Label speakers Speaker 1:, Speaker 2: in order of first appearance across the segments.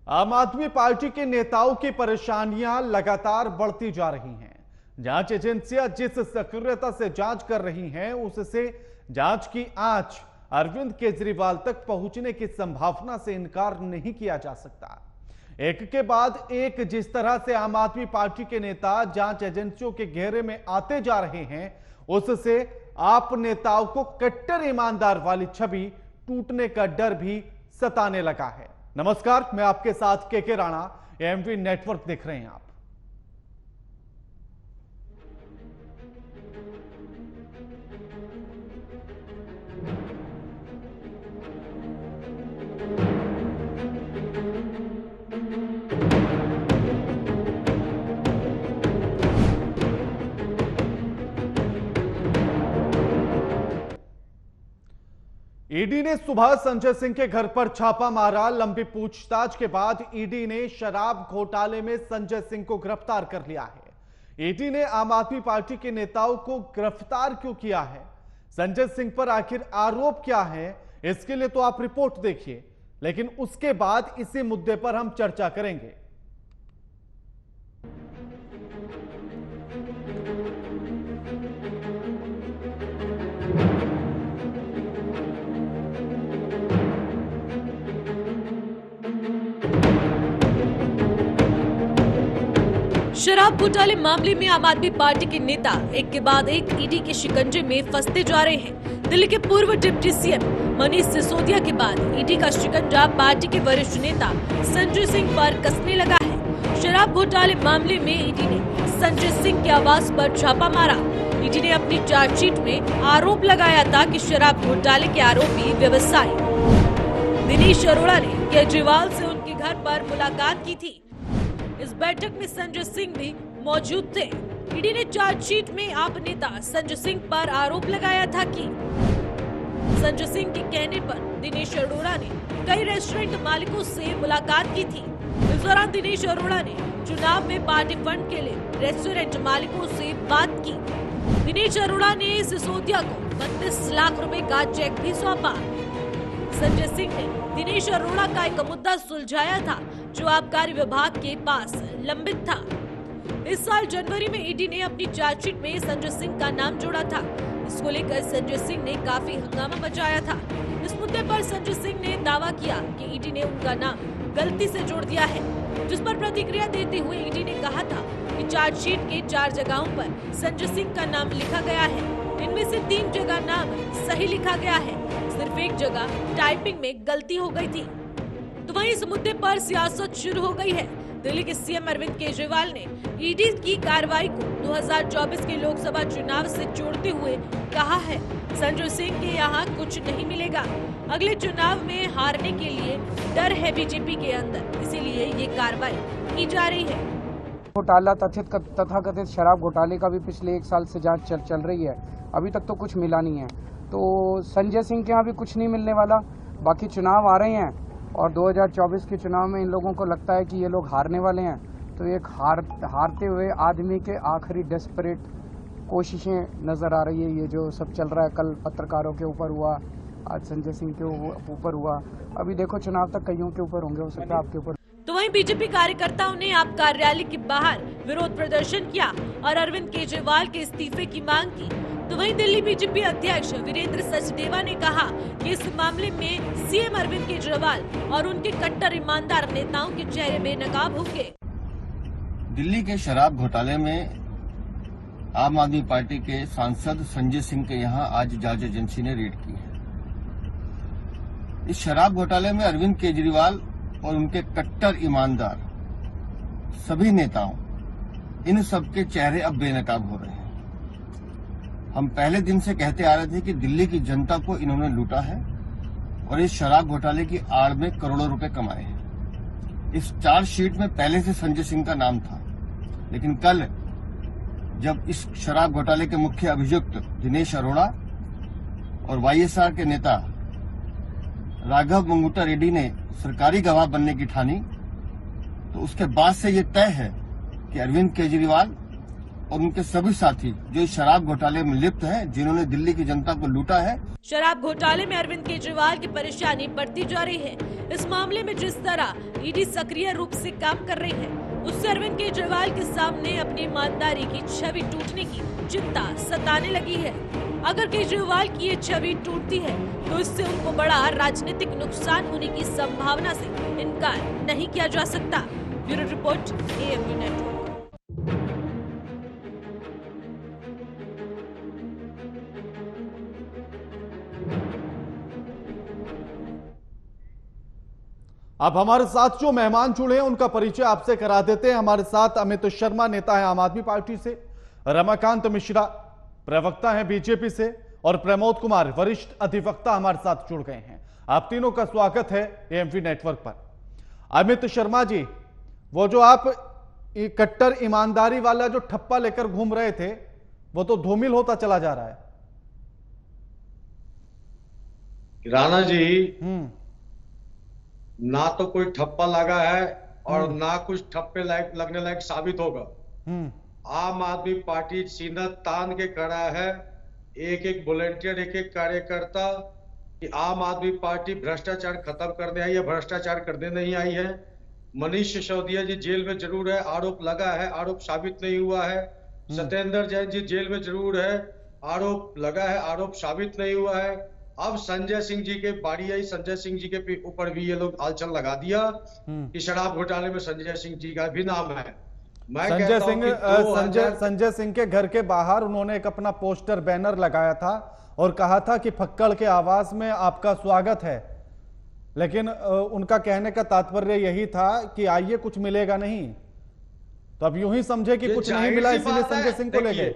Speaker 1: आम आदमी पार्टी के नेताओं की परेशानियां लगातार बढ़ती जा रही हैं। जांच एजेंसियां जिस सक्रियता से जांच कर रही हैं, उससे जांच की आंच अरविंद केजरीवाल तक पहुंचने की संभावना से इनकार नहीं किया जा सकता। एक के बाद एक जिस तरह से आम आदमी पार्टी के नेता जांच एजेंसियों के घेरे में आते जा रहे हैं, उससे आप नेताओं को कट्टर ईमानदार वाली छवि टूटने का डर भी सताने लगा है। नमस्कार, मैं आपके साथ के राणा, एमवी नेटवर्क देख रहे हैं आप। ईडी ने सुबह संजय सिंह के घर पर छापा मारा। लंबी पूछताछ के बाद ईडी ने शराब घोटाले में संजय सिंह को गिरफ्तार कर लिया है। ईडी ने आम आदमी पार्टी के नेताओं को गिरफ्तार क्यों किया है, संजय सिंह पर आखिर आरोप क्या है, इसके लिए तो आप रिपोर्ट देखिए, लेकिन उसके बाद इसी मुद्दे पर हम चर्चा करेंगे।
Speaker 2: शराब घोटाले मामले में आम आदमी पार्टी के नेता एक के बाद एक ईडी के शिकंजे में फंसते जा रहे हैं। दिल्ली के पूर्व डिप्टी सीएम मनीष सिसोदिया के बाद ईडी का शिकंजा पार्टी के वरिष्ठ नेता संजय सिंह पर कसने लगा है। शराब घोटाले मामले में ईडी ने संजय सिंह के आवास पर छापा मारा। ईडी ने अपनी चार्जशीट में आरोप लगाया था कि शराब घोटाले के आरोपी व्यवसायी दिनेश अरोड़ा ने केजरीवाल से उनके घर पर मुलाकात की थी। इस बैठक में संजय सिंह भी मौजूद थे। ईडी ने चार्जशीट में आप नेता संजय सिंह पर आरोप लगाया था कि संजय सिंह के कहने पर दिनेश अरोड़ा ने कई रेस्टोरेंट मालिकों से मुलाकात की थी। इस दौरान दिनेश अरोड़ा ने चुनाव में पार्टी फंड के लिए रेस्टोरेंट मालिकों से बात की। दिनेश अरोड़ा ने सिसोदिया को 32 लाख रुपए का चेक भी सौंपा। संजय सिंह ने दिनेश अरोड़ा का एक मुद्दा सुलझाया था जो आबकारी विभाग के पास लंबित था। इस साल जनवरी में ईडी ने अपनी चार्जशीट में संजय सिंह का नाम जोड़ा था। इसको लेकर संजय सिंह ने काफी हंगामा मचाया था। इस मुद्दे पर संजय सिंह ने दावा किया कि ईडी ने उनका नाम गलती से जोड़ दिया है, जिस पर प्रतिक्रिया देते हुए ईडी ने कहा था कि चार्जशीट के 4 जगहों पर संजय सिंह का नाम लिखा गया है। इनमें से 3 जगह नाम सही लिखा गया है, सिर्फ एक जगह टाइपिंग में गलती हो गई थी। तो वहीं इस मुद्दे पर सियासत शुरू हो गई है। दिल्ली के सीएम अरविंद केजरीवाल ने ईडी की कार्रवाई को 2024 के लोकसभा चुनाव से जोड़ते हुए कहा है, संजय सिंह के यहाँ कुछ नहीं मिलेगा। अगले चुनाव में हारने के लिए डर है बीजेपी के अंदर, इसीलिए ये कार्रवाई की जा रही है।
Speaker 3: घोटाला तथाकथित शराब घोटाले का भी पिछले 1 साल से जांच चल रही है, अभी तक तो कुछ मिला नहीं है। तो संजय सिंह के यहाँ भी कुछ नहीं मिलने वाला। बाकी चुनाव आ रहे हैं और 2024 के चुनाव में इन लोगों को लगता है कि ये लोग हारने वाले हैं, तो एक हारते हुए आदमी के आखिरी डेस्परेट कोशिशें नजर आ रही है। ये जो सब चल रहा है, कल पत्रकारों के ऊपर हुआ, आज संजय सिंह के ऊपर हुआ, अभी देखो चुनाव तक कईयों के ऊपर होंगे, हो सकता है आपके ऊपर।
Speaker 2: तो वहीं बीजेपी कार्यकर्ताओं ने आप कार्यालय के बाहर विरोध प्रदर्शन किया और अरविंद केजरीवाल के इस्तीफे की मांग की। तो वहीं दिल्ली बीजेपी अध्यक्ष वीरेंद्र सचदेवा ने कहा कि इस मामले में सीएम अरविंद केजरीवाल और उनके कट्टर ईमानदार नेताओं के चेहरे बेनकाब होंगे।
Speaker 4: दिल्ली के शराब घोटाले में आम आदमी पार्टी के सांसद संजय सिंह के यहां आज जांच एजेंसी ने रेड की है। इस शराब घोटाले में अरविंद केजरीवाल और उनके कट्टर ईमानदार सभी नेताओं, इन सबके चेहरे अब बेनकाब हो रहे हैं। हम पहले दिन से कहते आ रहे थे कि दिल्ली की जनता को इन्होंने लूटा है और इस शराब घोटाले की आड़ में करोड़ों रुपए कमाए हैं। इस चार्जशीट में पहले से संजय सिंह का नाम था, लेकिन कल जब इस शराब घोटाले के मुख्य अभियुक्त दिनेश अरोड़ा और वाईएसआर के नेता राघव मंगूटा रेड्डी ने सरकारी गवाह बनने की ठानी, तो उसके बाद से ये तय है कि अरविंद केजरीवाल और उनके सभी साथी जो इस शराब घोटाले में लिप्त हैं, जिन्होंने दिल्ली की जनता को लूटा है।
Speaker 2: शराब घोटाले में अरविंद केजरीवाल की परेशानी बढ़ती जा रही है। इस मामले में जिस तरह ईडी सक्रिय रूप से काम कर रही है, उससे अरविंद केजरीवाल के सामने अपनी ईमानदारी की छवि टूटने की चिंता सताने लगी है। अगर केजरीवाल की ये छवि टूटती है तो इससे उनको बड़ा राजनीतिक नुकसान होने की संभावना से इनकार नहीं किया जा सकता। Bureau report, AMU network.
Speaker 1: अब हमारे साथ जो मेहमान जुड़े हैं उनका परिचय आपसे करा देते हैं। हमारे साथ अमित शर्मा, नेता है आम आदमी पार्टी से, रमाकांत मिश्रा, प्रवक्ता हैं बीजेपी से, और प्रमोद कुमार, वरिष्ठ अधिवक्ता हमारे साथ जुड़ गए हैं। आप तीनों का स्वागत है AMV नेटवर्क पर। अमित शर्मा जी, वो जो आप कट्टर ईमानदारी वाला जो ठप्पा लेकर घूम रहे थे, वो तो धूमिल होता चला जा रहा है।
Speaker 5: राणा जी, ना तो कोई ठप्पा लगा है और ना कुछ ठप्पे लगने लायक साबित होगा। आम आदमी पार्टी सीना तान के खड़ा है, एक एक वॉलंटियर, एक एक कार्यकर्ता, कि आम आदमी पार्टी भ्रष्टाचार खत्म करने आई है, भ्रष्टाचार करने नहीं आई है। मनीष सिसोदिया जी जेल में जरूर है, आरोप लगा है, आरोप साबित नहीं हुआ है। सत्येंद्र जैन जी जेल में जरूर है, आरोप लगा है, आरोप साबित नहीं हुआ है। अब संजय सिंह जी के बारी आई, संजय सिंह जी के ऊपर भी ये लोग आलचल लगा दिया कि शराब घोटाले में संजय सिंह जी का भी नाम है।
Speaker 1: संजय सिंह के घर के बाहर उन्होंने एक अपना पोस्टर बैनर लगाया था और कहा था कि फक्कड़ के आवास में आपका स्वागत है, लेकिन उनका कहने का तात्पर्य यही था कि आइए कुछ मिलेगा नहीं। तो अब यूं ही समझे कि कुछ नहीं मिला, इसीलिए संजय सिंह को ले गए।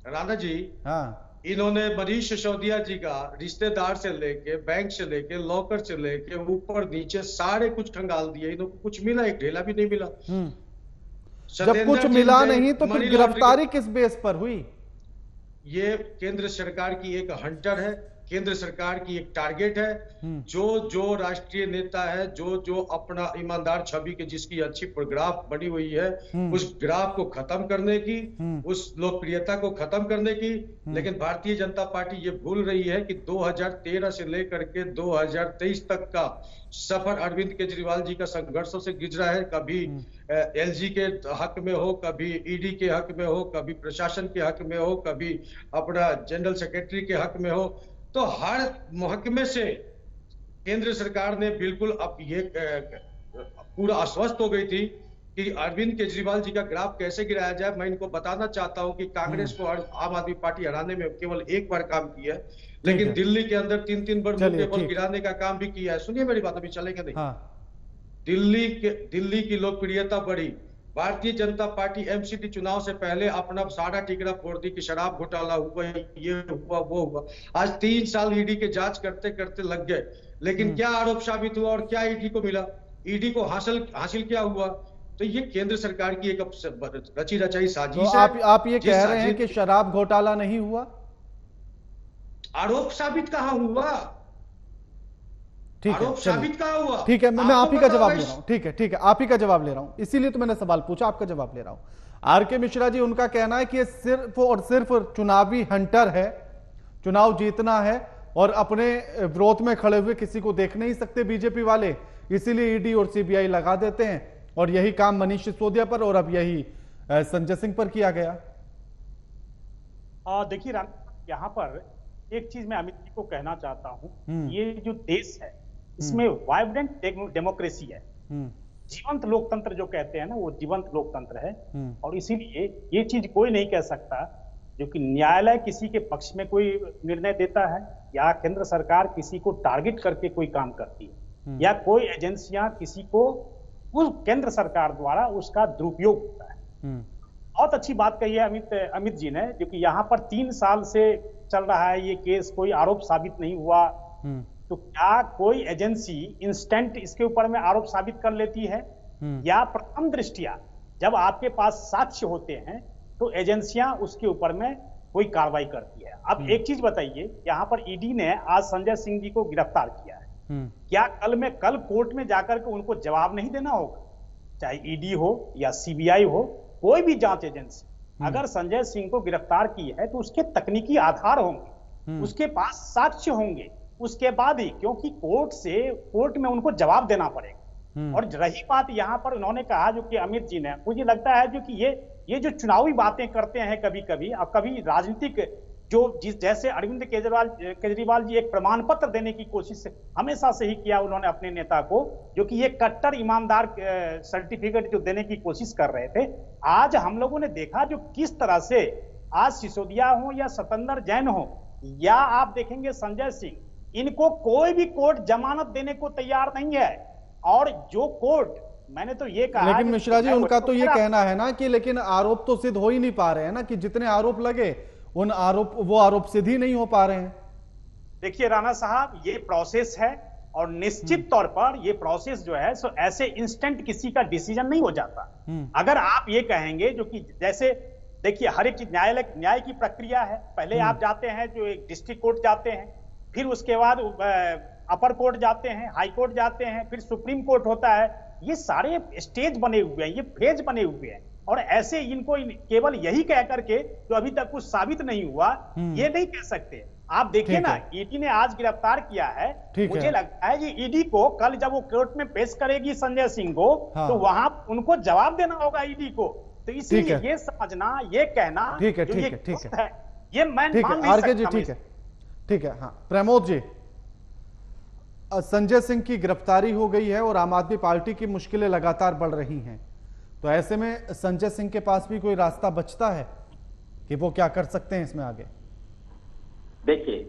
Speaker 5: राणा जी,
Speaker 1: हाँ,
Speaker 5: इन्होंने मनीष सिसोदिया जी का रिश्तेदार से लेके, बैंक से लेके, लॉकर से लेके, ऊपर नीचे सारे कुछ खंगाल दिए। इनको कुछ मिला, एक ढेला भी नहीं मिला।
Speaker 1: जब कुछ मिला नहीं तो फिर गिरफ्तारी किस बेस पर हुई?
Speaker 5: ये केंद्र सरकार की एक हंटर है, केंद्र सरकार की एक टारगेट है। जो राष्ट्रीय नेता है, जो अपना ईमानदार छवि के, जिसकी अच्छी ग्राफ बनी हुई है, उस ग्राफ को खत्म करने की, उस लोकप्रियता को खत्म करने की। लेकिन भारतीय जनता पार्टी ये भूल रही है कि 2013 से लेकर के 2023 तक का सफर अरविंद केजरीवाल जी का संघर्षों से गुजरा है। कभी LG के हक में हो, कभी ED के हक में हो, कभी प्रशासन के हक में हो, कभी अपना जनरल सेक्रेटरी के हक में हो। तो हर महकमे से केंद्र सरकार ने बिल्कुल अब ये पूरा आश्वस्त हो गई थी कि अरविंद केजरीवाल जी का ग्राफ कैसे गिराया जाए। मैं इनको बताना चाहता हूं कि कांग्रेस को आम आदमी पार्टी हराने में केवल एक बार काम किया है, लेकिन दिल्ली के अंदर 3-3 बार मुद्दे पर गिराने का काम भी किया है। सुनिए मेरी बात, अभी चलेंगे नहीं। दिल्ली की लोकप्रियता बढ़ी। भारतीय जनता पार्टी MCD चुनाव से पहले अपना सारा टिकड़ा फोड़ दी कि शराब घोटाला हुआ, ये हुआ, वो हुआ। आज 3 साल ED के जांच करते करते लग गए, लेकिन क्या आरोप साबित हुआ और क्या ED को मिला? ED को हासिल क्या हुआ? तो ये केंद्र सरकार की एक रची रचाई साजिश है।
Speaker 1: आप ये कह रहे हैं कि शराब घोटाला नहीं हुआ?
Speaker 5: आरोप साबित कहाँ हुआ? आरोप साबित कहाँ हुआ?
Speaker 1: ठीक है, मैं आप ही का जवाब ले रहा हूं। ठीक है, आप ही का जवाब ले रहा हूं, इसीलिए तो मैंने सवाल पूछा, आपका जवाब ले रहा हूं। RK मिश्रा जी, उनका कहना है कि ये सिर्फ और सिर्फ चुनावी हंटर है, चुनाव जीतना है और अपने विरोध में खड़े हुए किसी को देख नहीं सकते बीजेपी वाले, इसीलिए ED और CBI लगा देते हैं। और यही काम मनीष सिसोदिया पर और अब यही संजय सिंह पर किया गया।
Speaker 6: देखिए यहाँ पर एक चीज मैं अमित जी को कहना चाहता हूँ, ये जो देश है इसमें वाइब्रेंट डेमोक्रेसी है, जीवंत लोकतंत्र जो कहते हैं ना, वो जीवंत लोकतंत्र है। और इसीलिए ये चीज कोई नहीं कह सकता जो कि न्यायालय किसी के पक्ष में कोई निर्णय देता है या केंद्र सरकार किसी को टारगेट करके कोई काम करती है या कोई एजेंसियां किसी को उस केंद्र सरकार द्वारा उसका दुरुपयोग होता है। बहुत अच्छी बात कही है अमित जी ने, जो कि यहाँ पर 3 साल से चल रहा है ये केस, कोई आरोप साबित नहीं हुआ। तो क्या कोई एजेंसी इंस्टेंट इसके ऊपर में आरोप साबित कर लेती है, या प्रथम दृष्टिया जब आपके पास साक्ष्य होते हैं तो एजेंसियां उसके ऊपर में कोई कार्रवाई करती है? अब एक चीज बताइए, यहाँ पर ED ने आज संजय सिंह जी को गिरफ्तार किया है, क्या कल कोर्ट में जाकर के उनको जवाब नहीं देना होगा? चाहे ED हो या CBI हो, कोई भी जांच एजेंसी, अगर संजय सिंह को गिरफ्तार की है तो उसके तकनीकी आधार होंगे, उसके पास साक्ष्य होंगे, उसके बाद ही, क्योंकि कोर्ट में उनको जवाब देना पड़ेगा। और रही बात यहाँ पर उन्होंने कहा जो कि अमित जी ने, मुझे लगता है जो कि ये जो चुनावी बातें करते हैं कभी कभी, और कभी राजनीतिक जैसे अरविंद केजरीवाल जी एक प्रमाण पत्र देने की कोशिश हमेशा से ही किया उन्होंने अपने नेता को, जो कि ये कट्टर ईमानदार सर्टिफिकेट जो देने की कोशिश कर रहे थे। आज हम लोगों ने देखा जो किस तरह से आज सिसोदिया हो या सतेंद्र जैन हो या आप देखेंगे संजय सिंह, इनको कोई भी कोर्ट जमानत देने को तैयार नहीं है। और जो कोर्ट, मैंने तो ये कहा,
Speaker 1: लेकिन मिश्रा जी उनका तो ये कहना है ना कि लेकिन आरोप तो सिद्ध हो ही नहीं पा रहे हैं ना, कि जितने आरोप लगे वो आरोप सिद्ध ही नहीं हो पा रहे हैं।
Speaker 6: देखिए राणा साहब, ये प्रोसेस है और निश्चित तौर पर ये प्रोसेस जो है सो ऐसे इंस्टेंट किसी का डिसीजन नहीं हो जाता। अगर आप ये कहेंगे जो कि जैसे देखिए हर एक चीज न्याय की प्रक्रिया है, पहले आप जाते हैं जो एक डिस्ट्रिक्ट कोर्ट जाते हैं, फिर उसके बाद अपर कोर्ट जाते हैं, हाई कोर्ट जाते हैं, फिर सुप्रीम कोर्ट होता है। ये सारे स्टेज बने हुए हैं, ये फेज बने हुए हैं, और ऐसे इनको केवल यही कह करके जो अभी तक कुछ साबित नहीं हुआ ये नहीं कह सकते। आप देखिए ना, ईडी ने आज गिरफ्तार किया है, मुझे लगता है कि ईडी को कल जब वो कोर्ट में पेश करेगी संजय सिंह को, तो वहां उनको जवाब देना होगा ईडी को। तो इसीलिए ये समझना, ये कहना
Speaker 1: ठीक है,
Speaker 6: ये मैं मान नहीं सकता।
Speaker 1: ठीक है। हाँ प्रमोद जी, संजय सिंह की गिरफ्तारी हो गई है और आम आदमी पार्टी की मुश्किलें लगातार बढ़ रही हैं, तो ऐसे में संजय सिंह के पास भी कोई रास्ता बचता है कि वो क्या कर सकते हैं इसमें आगे?
Speaker 7: देखिए,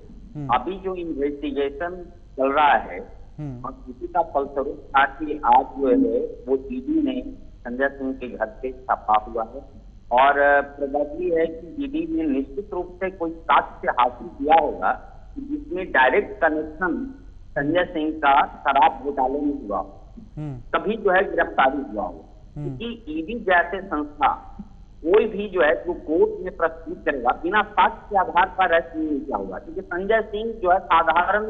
Speaker 7: अभी जो इन्वेस्टिगेशन चल रहा है और इसी का फलस्वरूप था कि आज जो है वो ईडी ने संजय सिंह के घर पे छापा हुआ है, और प्रोबेबली है कि ईडी ने निश्चित रूप से कोई साक्ष्य हासिल किया होगा जिसमें डायरेक्ट कनेक्शन संजय सिंह का शराब घोटाले में हुआ, तभी जो है गिरफ्तारी हुआ हो। क्योंकि ईडी जैसे संस्था कोई भी जो है जो कोर्ट में प्रस्तुत करेगा बिना साक्ष्य के आधार पर अरेस्ट नहीं किया होगा, क्योंकि संजय सिंह जो है साधारण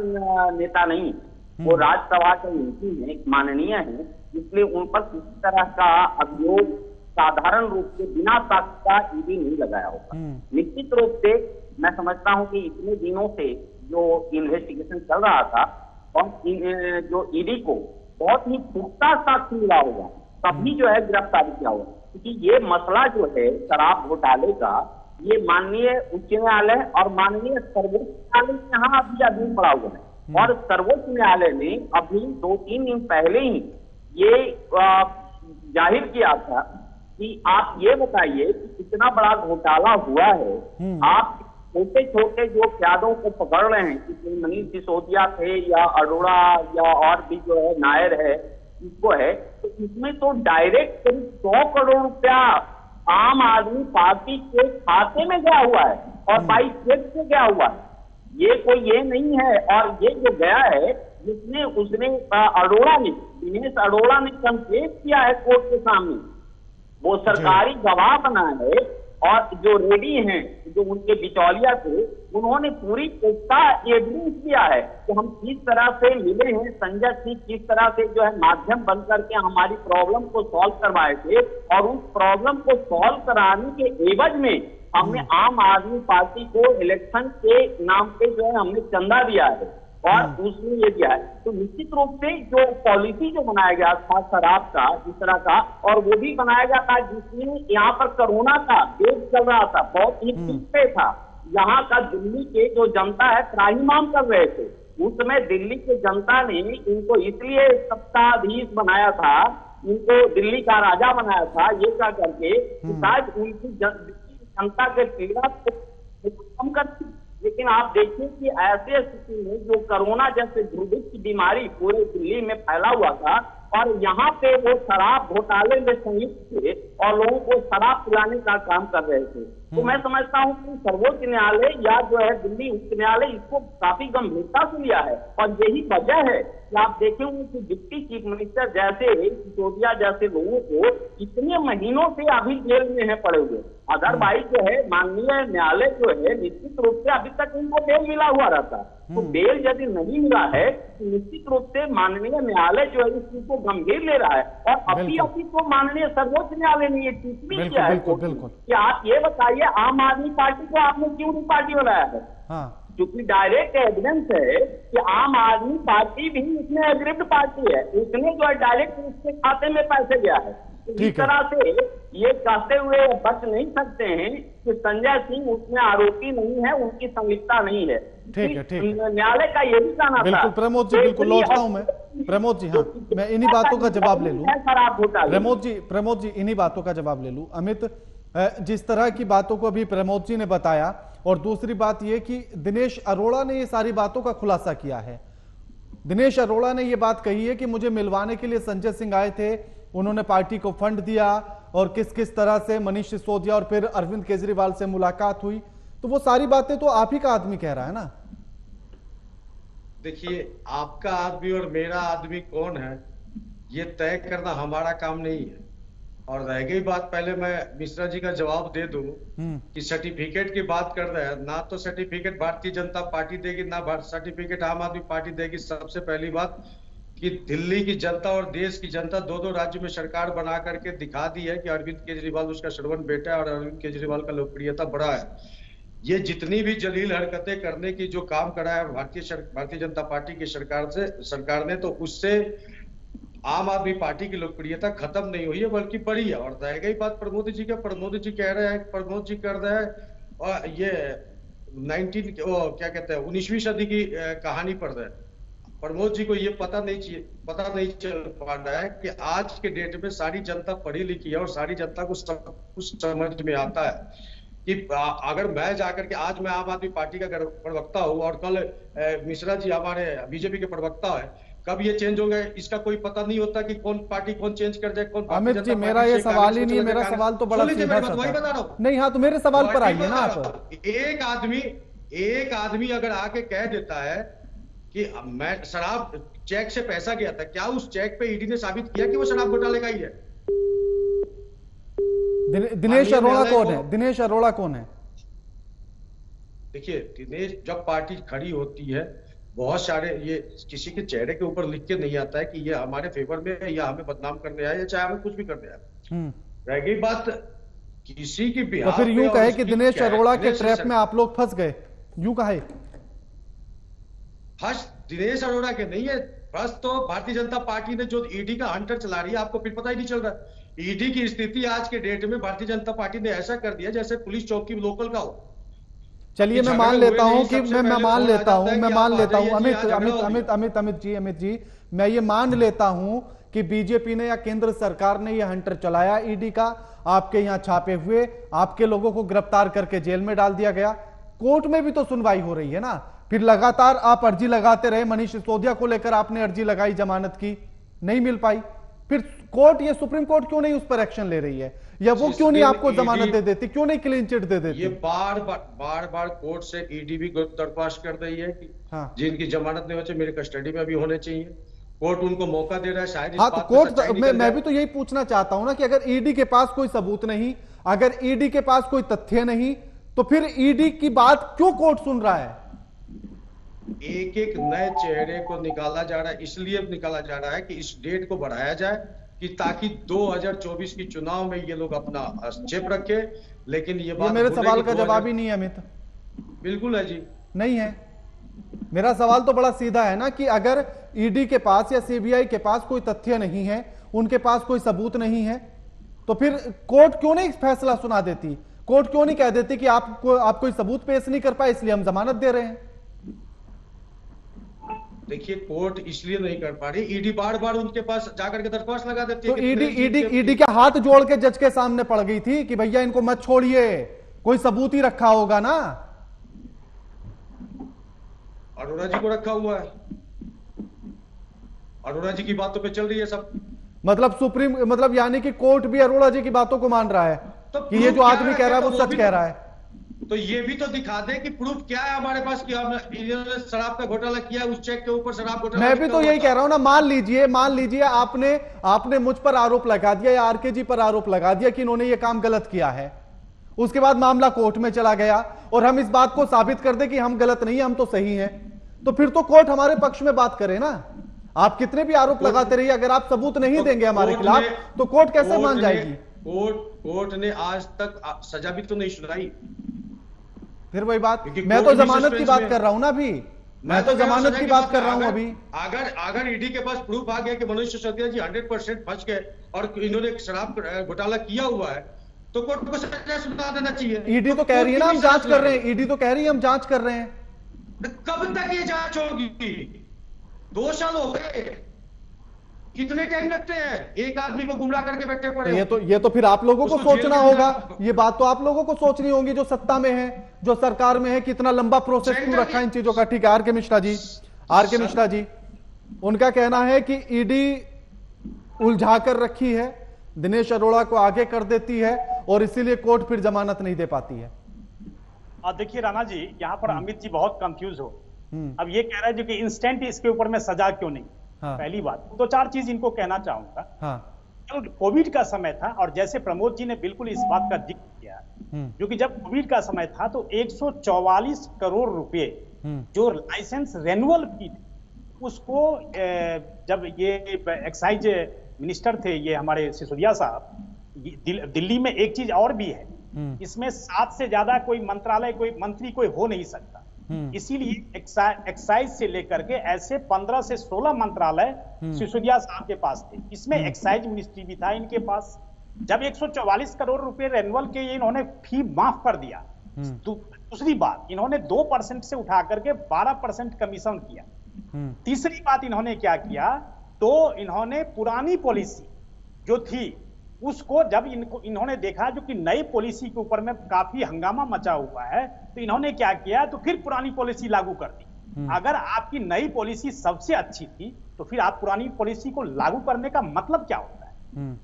Speaker 7: नेता नहीं, वो राज्यसभा के एमपी हैं, माननीय हैं, इसलिए उन पर किसी तरह का अभियोग साधारण रूप से बिना साक्ष्य का ईडी नहीं लगाया होगा। निश्चित रूप से मैं समझता हूं कि इतने दिनों से जो इन्वेस्टिगेशन चल रहा था और जो ईडी को बहुत ही पुख्ता साक्ष्य मिला होगा, तभी जो है गिरफ्तारी किया होगा। क्योंकि ये मसला जो है शराब घोटाले का, ये माननीय उच्च न्यायालय और माननीय सर्वोच्च न्यायालय में यहाँ अभी अधीन पड़ा हुआ है, और सर्वोच्च न्यायालय ने अभी 2-3 दिन पहले ही ये जाहिर किया था कि आप ये बताइए कि इतना बड़ा घोटाला हुआ है, आप छोटे छोटे जो प्यादों को पकड़ रहे हैं, जिसमें मनीष सिसोदिया थे या अरोड़ा या और भी जो है नायर है, इसको है, तो इसमें तो डायरेक्ट करीब 100 करोड़ रुपया आम आदमी पार्टी के खाते में गया हुआ है और 22 चेक से गया हुआ है। ये कोई ये नहीं है, और ये जो गया है जिसने उसने दिनेश अरोड़ा ने संकेत किया है कोर्ट के सामने, वो सरकारी गवाह बना है, और जो रेडी हैं जो उनके बिचौलिया थे, उन्होंने पूरी पुख्ता एविडेंस दिया है कि हम किस तरह से मिले हैं, संजय सिंह किस तरह से जो है माध्यम बन करके हमारी प्रॉब्लम को सॉल्व करवाए थे, और उस प्रॉब्लम को सॉल्व कराने के एवज में हमने आम आदमी पार्टी को इलेक्शन के नाम पे जो है हमने चंदा दिया है और उसने ये दिया है। तो निश्चित रूप से जो पॉलिसी जो बनाया गया था शराब का इस तरह का, और वो भी बनाया गया था जिसमें यहाँ पर कोरोना का वेग चल रहा था, बहुत ही पीक पे था, यहाँ का दिल्ली के जो जनता है त्राहिमाम कर रहे थे। उस समय दिल्ली के जनता ने इनको इसलिए सत्ताधीश बनाया था, इनको दिल्ली का राजा बनाया था, ये क्या करके शायद उनकी जनता के पीड़ा को कम कर। लेकिन आप देखिए कि ऐसे स्थिति में जो कोरोना जैसे ध्रुवित की बीमारी पूरे दिल्ली में फैला हुआ था, और यहाँ पे वो शराब घोटाले में संयुक्त थे और लोगों को शराब पिलाने का काम कर रहे थे, तो मैं समझता हूँ कि सर्वोच्च न्यायालय या जो है दिल्ली उच्च न्यायालय इसको काफी गंभीरता से लिया है, और यही वजह है कि आप देखेंगे कि डिप्टी चीफ मिनिस्टर जैसे सिसोदिया जैसे लोगों को इतने महीनों से अभी जेल में है पड़े हुए। अदरवाइज जो है माननीय न्यायालय जो है निश्चित रूप से अभी तक इनको बेल मिला हुआ रहता है, तो बेल यदि नहीं मिला है तो निश्चित रूप से माननीय न्यायालय जो है इस चीज को गंभीर ले रहा है। और अभी तो माननीय सर्वोच्च न्यायालय ने ये टिप्पणी किया है कि आप ये बताइए आम आदमी पार्टी को आपने क्यों नहीं पार्टी बनाया है? क्योंकि डायरेक्ट एविडेंस है कि आम आदमी पार्टी भी इसमें एग्रीव्ड पार्टी है, उसने जो है डायरेक्ट उसके खाते में पैसे गया है। इस तरह से ये कहते हुए बच नहीं सकते हैं कि संजय सिंह उसमें आरोपी नहीं है, उनकी संलिप्तता नहीं है।
Speaker 1: ठीक है
Speaker 7: न्यायालय का ये भी कहना था।
Speaker 1: बिल्कुल प्रमोद जी, बिल्कुल लौटता हूं मैं प्रमोद जी। हाँ, मैं इन्हीं बातों का जवाब ले लूं प्रमोद जी इन्हीं बातों का जवाब ले लूं। अमित, जिस तरह की बातों को अभी प्रमोद जी ने बताया, और दूसरी बात यह कि दिनेश अरोड़ा ने ये सारी बातों का खुलासा किया है। दिनेश अरोड़ा ने ये बात कही है कि मुझे मिलवाने के लिए संजय सिंह आए थे, उन्होंने पार्टी को फंड दिया, और किस किस तरह से मनीष सिसोदिया और फिर अरविंद केजरीवाल से मुलाकात हुई। तो वो सारी बातें तो आप ही का आदमी कह रहा है ना।
Speaker 5: देखिए, आपका आदमी और मेरा आदमी कौन है ये तय करना हमारा काम नहीं है। और रह गई बात, पहले मैं मिश्रा जी का जवाब दे दूं कि सर्टिफिकेट की बात कर रहे हैं, ना तो सर्टिफिकेट भारतीय जनता पार्टी देगी, ना सर्टिफिकेट आम आदमी पार्टी देगी। सबसे पहली बात कि दिल्ली की जनता और देश की जनता दो राज्यों में सरकार बना करके दिखा दी है कि अरविंद केजरीवाल उसका श्रवण बेटा है और अरविंद केजरीवाल का लोकप्रियता बड़ा है। ये जितनी भी जलील हरकतें करने की जो काम करा है भारतीय जनता पार्टी की सरकार ने, तो उससे आम आदमी पार्टी की लोकप्रियता खत्म नहीं हुई है बल्कि बढ़ी है। और रह गई बात प्रमोद जी का, प्रमोद जी कह रहे हैं, प्रमोद जी कर रहे हैं और ये 19वीं सदी की कहानी पढ़ रहे हैं। प्रमोद जी को ये पता नहीं चल पा रहा है कि आज के डेट में सारी जनता पढ़ी लिखी है और सारी जनता को सब कुछ समझ में आता है कि अगर मैं जाकर के आज मैं आम आदमी पार्टी का प्रवक्ता हूँ और कल मिश्रा जी हमारे बीजेपी के प्रवक्ता है, कब ये चेंज होगा इसका कोई पता नहीं होता कि कौन पार्टी कौन चेंज कर जाए, कौन।
Speaker 1: अमित जी, मेरा ये सवाल ही नहीं है, मेरा सवाल तो बड़ा सीधा सा था। नहीं, हाँ, तो मेरे सवाल पर आइए ना आप।
Speaker 5: एक आदमी अगर आके कह देता है कि मैं शराब चेक से पैसा गया था, क्या उस चेक पे ईडी ने साबित किया कि वो शराब घोटाले का ही है?
Speaker 1: दिनेश अरोड़ा कौन है? दिनेश अरोड़ा कौन है?
Speaker 5: देखिए, दिनेश जब पार्टी खड़ी होती है, बहुत सारे ये किसी के चेहरे के ऊपर लिख के नहीं आता है कि ये हमारे फेवर में है या हमें बदनाम करने आया या चाहे हमें कुछ भी करने आया। रह गई बात किसी की भी,
Speaker 1: तो फिर यूं कहे कि दिनेश अरोड़ा के ट्रैप में आप लोग फंस गए, यूं कहे?
Speaker 5: फर्स्ट दिनेश अरोड़ा के नहीं है, फर्स्ट तो भारतीय जनता पार्टी ने जो ईडी का हंटर चला रही है, आपको फिर पता ही नहीं चल रहा। ईडी की स्थिति आज के डेट में भारतीय जनता पार्टी ने ऐसा कर दिया जैसे पुलिस चौकी लोकल का हो।
Speaker 1: चलिए, मैं मान लेता हूं कि मैं मान लेता हूं अमित जी, मैं ये मान लेता हूं कि बीजेपी ने या केंद्र सरकार ने ये हंटर चलाया ईडी का, आपके यहां छापे हुए, आपके लोगों को गिरफ्तार करके जेल में डाल दिया गया। कोर्ट में भी तो सुनवाई हो रही है ना। फिर लगातार आप अर्जी लगाते रहे, मनीष सिसोदिया को लेकर आपने अर्जी लगाई जमानत की, नहीं मिल पाई। फिर कोर्ट, ये सुप्रीम कोर्ट क्यों नहीं उस पर एक्शन ले रही है, या वो क्यों नहीं आपको जमानत दे देती, क्यों नहीं क्लीन चिट दे देती?
Speaker 5: ये बार बार कोर्ट से ईडी भी दरख्वास्त कर रही है कि जिनकी जमानत नहीं होती मेरे कस्टडी में भी होने चाहिए। कोर्ट उनको मौका दे रहा है शायद।
Speaker 1: हाँ, तो कोर्ट, मैं भी तो यही पूछना चाहता हूं ना कि अगर ईडी के पास कोई सबूत नहीं, अगर ईडी के पास कोई तथ्य नहीं, तो फिर ईडी की बात क्यों कोर्ट सुन रहा है?
Speaker 5: एक एक नए चेहरे को निकाला जा रहा है, इसलिए निकाला जा रहा है कि इस डेट को बढ़ाया जाए कि ताकि 2024 की चुनाव में ये लोग अपना हस्तक्षेप रखे। लेकिन ये बात
Speaker 1: मेरे सवाल का जवाब ही नहीं है अमित।
Speaker 5: बिल्कुल है जी,
Speaker 1: नहीं है। मेरा सवाल तो बड़ा सीधा है ना कि अगर ईडी के पास या सीबीआई के पास कोई तथ्य नहीं है, उनके पास कोई सबूत नहीं है, तो फिर कोर्ट क्यों नहीं फैसला सुना देती? कोर्ट क्यों नहीं कह देती कि आप कोई सबूत पेश नहीं कर पाए इसलिए हम जमानत दे रहे हैं?
Speaker 5: देखिए, कोर्ट इसलिए नहीं कर पा रही, ईडी बार बार उनके पास जाकर के दरख्वास्त लगा देती है।
Speaker 1: तो ईडी क्या हाथ जोड़ के जज के सामने पड़ गई थी कि भैया इनको मत छोड़िए, कोई सबूत ही रखा होगा ना?
Speaker 5: अरोड़ा जी को रखा हुआ है, अरोड़ा जी की बातों पे चल रही है सब।
Speaker 1: मतलब यानी कि कोर्ट भी अरोड़ा जी की बातों को मान रहा है?
Speaker 5: तो
Speaker 1: कि ये जो
Speaker 5: proof
Speaker 1: आदमी
Speaker 5: क्या
Speaker 1: कह रहा है वो
Speaker 5: तो
Speaker 1: सच
Speaker 5: भी
Speaker 1: कह रहा है।
Speaker 5: तो ये भी तो दिखा दे कि प्रूफ क्या है हमारे पास कि हम इन्होंने शराब का घोटाला किया, उस चेक के ऊपर शराब घोटाला।
Speaker 1: मैं भी तो यही कह रहा हूं ना, मान लीजिए आपने मुझ पर आरोप लगा दिया या आरकेजी पर आरोप लगा दिया कि इन्होंने ये काम गलत किया है। उसके बाद मामला कोर्ट में चला गया और हम इस बात को साबित कर दे कि हम गलत नहीं है, हम तो सही हैं, तो फिर तो कोर्ट हमारे पक्ष में बात करे ना। आप कितने भी आरोप लगाते रहिए, अगर आप सबूत नहीं देंगे हमारे खिलाफ तो कोर्ट कैसे मान जाएगी?
Speaker 5: कोर्ट ने आज तक सजा भी तो नहीं सुनाई।
Speaker 1: फिर वही बात, मैं तो जमानत की बात कर रहा हूं ना अभी, मैं तो जमानत की बात कर रहा हूं अभी।
Speaker 5: अगर ईडी के पास प्रूफ आ गया कि मनोज सिसोदिया जी 100% बच गए और इन्होंने शराब घोटाला किया हुआ है तो कोर्ट को सजा सुना देना चाहिए।
Speaker 1: ईडी तो कह रही है ना हम जांच कर रहे हैं, ईडी तो कह रही है हम जांच कर रहे हैं।
Speaker 5: कब तक ये जांच होगी? 2 साल हो गए, कितने टाइम लगते हैं? एक आदमी को गुमराह करके बैठे पड़े।
Speaker 1: ये तो फिर आप लोगों को सोचना होगा, ये बात तो आप लोगों को सोचनी होगी जो सत्ता में है, जो सरकार में है, कितना लंबा प्रोसेस क्यों रखा इन चीजों का। ठीक है, आर के मिश्रा जी उनका कहना है कि ईडी उलझा कर रखी है, दिनेश अरोड़ा को आगे कर देती है और इसीलिए कोर्ट फिर जमानत नहीं दे पाती है।
Speaker 6: देखिए राणा जी, यहाँ पर अमित जी बहुत कंफ्यूज हो। अब ये कह रहा है जो कि इंस्टेंट इसके ऊपर में सजा क्यों नहीं।
Speaker 1: हाँ।
Speaker 6: पहली बात 2-4 चीज इनको कहना चाहूंगा।
Speaker 1: हाँ।
Speaker 6: जो कोविड का समय था और जैसे प्रमोद जी ने बिल्कुल इस बात का जिक्र किया, जो कि जब कोविड का समय था तो 144 करोड़ रुपए जो लाइसेंस रेन्युअल फी थी उसको जब ये एक्साइज मिनिस्टर थे ये हमारे सिसोदिया साहब, दिल्ली में एक चीज और भी है, इसमें 7 से ज्यादा कोई मंत्रालय कोई मंत्री कोई हो नहीं सकता, इसीलिए एक्साइज से लेकर के ऐसे 15 से 16 मंत्रालय सिसोदिया साहब के पास थे। इसमें एक्साइज मिनिस्ट्री भी था इनके पास। जब 144 करोड़ रुपए रेन्युअल के इन्होंने फी माफ कर दिया, दूसरी बात इन्होंने 2% से उठा करके 12% कमीशन किया। तीसरी बात इन्होंने क्या किया, तो इन्होंने पुरानी पॉलिसी जो थी उसको जब इन्होंने देखा जो कि नई पॉलिसी के ऊपर में काफी हंगामा मचा हुआ है, तो इन्होंने क्या किया, तो फिर पुरानी पॉलिसी लागू कर दी। अगर आपकी नई पॉलिसी सबसे अच्छी थी तो फिर आप पुरानी पॉलिसी को लागू करने का मतलब क्या होता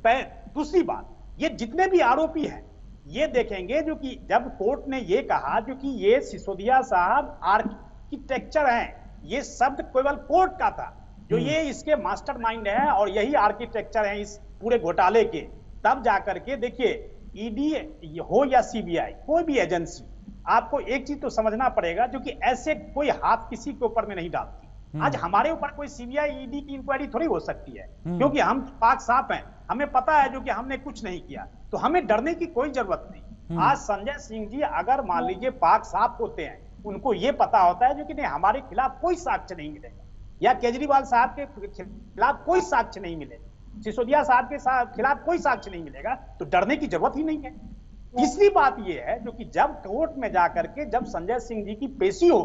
Speaker 6: है। दूसरी बात, ये जितने भी आरोपी हैं ये देखेंगे जो कि जब कोर्ट ने ये कहा जो कि ये सिसोदिया साहब आर्किटेक्चर हैं, ये शब्द केवल कोर्ट का था, जो ये इसके मास्टरमाइंड है और यही आर्किटेक्चर है इस पूरे घोटाले के, तब जाकर के देखिए ईडी हो या सीबीआई कोई भी एजेंसी, आपको एक चीज तो समझना पड़ेगा जो कि ऐसे कोई हाथ किसी के ऊपर में नहीं डालती। आज हमारे ऊपर कोई सीबीआई ईडी की इंक्वायरी थोड़ी हो सकती है, क्योंकि हम पाक साफ हैं, हमें पता है जो कि हमने कुछ नहीं किया, तो हमें डरने की कोई जरूरत नहीं। आज संजय सिंह जी अगर मान लीजिए पाक साफ होते हैं, उनको ये पता होता है जो कि नहीं हमारे खिलाफ कोई साक्ष्य नहीं मिलेगा, या केजरीवाल साहब के खिलाफ कोई साक्ष्य नहीं मिलेगा, सिसोदिया साहब के खिलाफ कोई साक्ष्य नहीं मिलेगा, तो डरने की जरूरत ही नहीं है। तीसरी बात यह है जो कि जब कोर्ट में जाकर के जब संजय सिंह जी की पेशी हो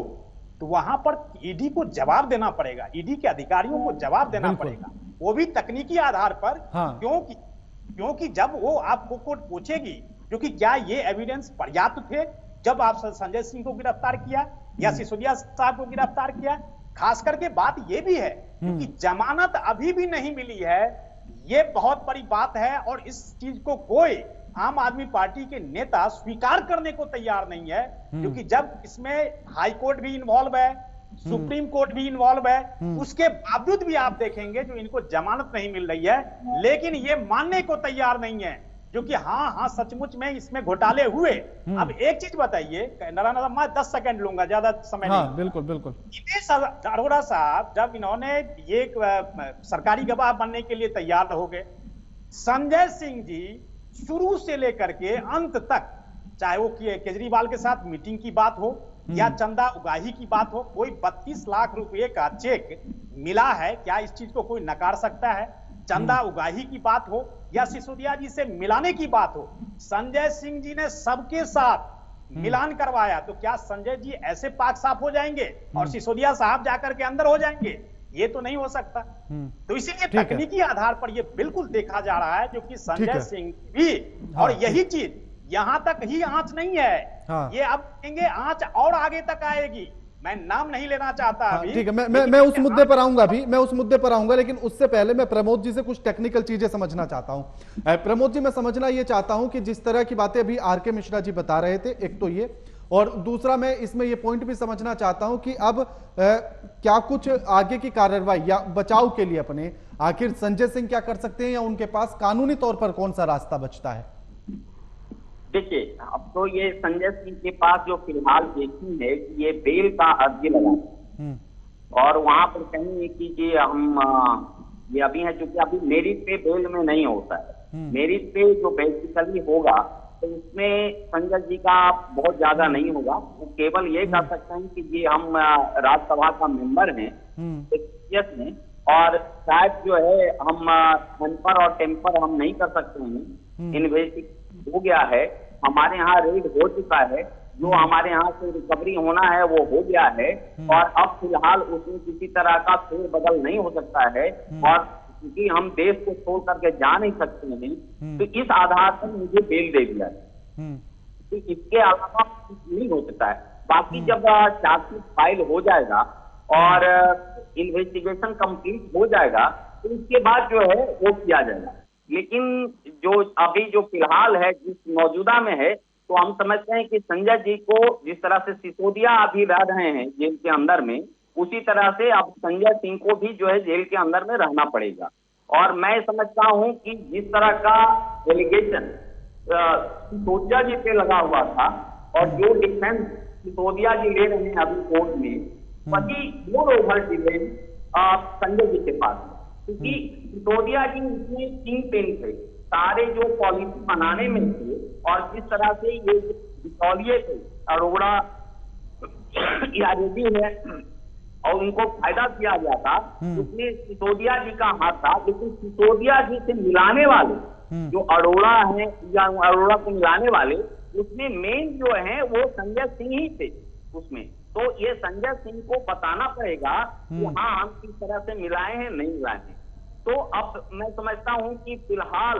Speaker 6: तो वहां पर ईडी को जवाब देना पड़ेगा, ईडी के अधिकारियों को जवाब देना पड़ेगा, वो भी तकनीकी आधार पर। हाँ। क्योंकि जब वो आपको कोर्ट पूछेगी जो कि क्या ये एविडेंस पर्याप्त थे जब आप संजय सिंह को गिरफ्तार किया या सिसोदिया साहब को गिरफ्तार किया। खास करके बात यह भी है कि जमानत अभी भी नहीं मिली है, ये बहुत बड़ी बात है और इस चीज को कोई आम आदमी पार्टी के नेता स्वीकार करने को तैयार नहीं है, क्योंकि जब इसमें हाई कोर्ट भी इन्वॉल्व है, सुप्रीम कोर्ट भी इन्वॉल्व है, उसके बावजूद भी आप देखेंगे जो इनको जमानत नहीं मिल रही है, लेकिन ये मानने को तैयार नहीं है जो कि हाँ सचमुच में इसमें घोटाले हुए। अब एक चीज बताइए नारायण, मैं 10 सेकंड लूंगा, ज्यादा समय नहीं। बिल्कुल बिल्कुल। दिनेश अरोड़ा साहब जब इन्होंने ये सरकारी गवाह बनने के लिए तैयार हो गए, संजय सिंह जी शुरू से लेकर के अंत तक, चाहे वो केजरीवाल के साथ मीटिंग की बात हो या चंदा उगाही की बात हो, कोई 32 लाख रुपए का चेक मिला है, क्या इस चीज को कोई नकार सकता है? चंदा उगाही की बात हो या सिसोदिया जी से मिलाने की बात हो, संजय सिंह जी ने सबके साथ मिलान करवाया, तो क्या संजय जी ऐसे पाक साफ हो जाएंगे और सिसोदिया साहब जाकर के अंदर हो जाएंगे? ये तो नहीं हो सकता। तो इसीलिए तकनीकी आधार पर ये बिल्कुल देखा जा रहा है जो कि संजय सिंह भी, और यही चीज यहां तक ही आंच नहीं है। हाँ। ये अब कहेंगे आंच और आगे तक आएगी मैं नाम नहीं लेना चाहता अभी।
Speaker 1: ठीक है, मैं उस मुद्दे पर आऊंगा अभी, मैं उस मुद्दे पर आऊंगा, लेकिन उससे पहले मैं प्रमोद जी से कुछ टेक्निकल चीजें समझना चाहता हूं। प्रमोद जी, मैं समझना ये चाहता हूं कि जिस तरह की बातें अभी आर के मिश्रा जी बता रहे थे, एक तो ये, और दूसरा मैं इसमें ये पॉइंट भी समझना चाहता हूं कि अब क्या कुछ आगे की कार्रवाई या बचाव के लिए अपने आखिर संजय सिंह क्या कर सकते हैं, या उनके पास कानूनी तौर पर कौन सा रास्ता बचता है?
Speaker 7: देखिए, अब तो ये संजय सिंह के पास जो फिलहाल देखी है कि ये बेल का अर्जी लगा और वहां पर कहीं कि हम ये अभी है, चूंकि अभी मेरिट पे बेल में नहीं होता है। मेरिट पे जो बेसिकली होगा तो उसमें संजय जी का बहुत ज्यादा नहीं होगा। वो केवल ये कर सकते हैं कि ये हम राज्यसभा का मेंबर हैं में, और शायद जो है हम टेम्पर और टेम्पर हम नहीं कर सकते हैं। इन्वेस्टिगेशन हो गया है, हमारे यहाँ रेड हो चुका है, जो हमारे यहाँ से रिकवरी होना है वो हो गया है, और अब फिलहाल उसमें किसी तरह का फेरबदल नहीं हो सकता है, और क्योंकि हम देश को छोड़ करके जा नहीं सकते हैं, तो इस आधार पर मुझे बेल दे दिया है। तो इसके अलावा कुछ नहीं हो सकता है। बाकी जब चार्जशीट फाइल हो जाएगा और इन्वेस्टिगेशन कंप्लीट हो जाएगा तो उसके बाद जो है वो किया जाएगा। लेकिन जो अभी जो फिलहाल है, जिस मौजूदा में है, तो हम समझते हैं कि संजय जी को जिस तरह से सिसोदिया अभी रह रहे हैं जेल के अंदर में, उसी तरह से अब संजय सिंह को भी जो है जेल के अंदर में रहना पड़ेगा। और मैं समझता हूं कि जिस तरह का एलिगेशन सिसोदिया जी पे लगा हुआ था और जो डिफेंस सिसोदिया जी ले रहे हैं अभी कोर्ट में, वही more over defence Sanjay ji के पास है। क्योंकि सिसोदिया जी उसमें किंग पेन थे, सारे जो पॉलिसी बनाने में थे, और जिस तरह से ये बिचौलिए थे अरोड़ा या रेड्डी है और उनको फायदा किया गया था, उसमें सिसोदिया जी का हाथ था। लेकिन सिसोदिया जी से मिलाने वाले जो अरोड़ा हैं या अरोड़ा को मिलाने वाले, उसमें मेन जो है वो संजय सिंह ही थे उसमें। तो ये संजय सिंह को बताना पड़ेगा कि हाँ हम किस तरह से मिलाए हैं, नहीं मिलाए हैं। तो अब मैं समझता हूं कि फिलहाल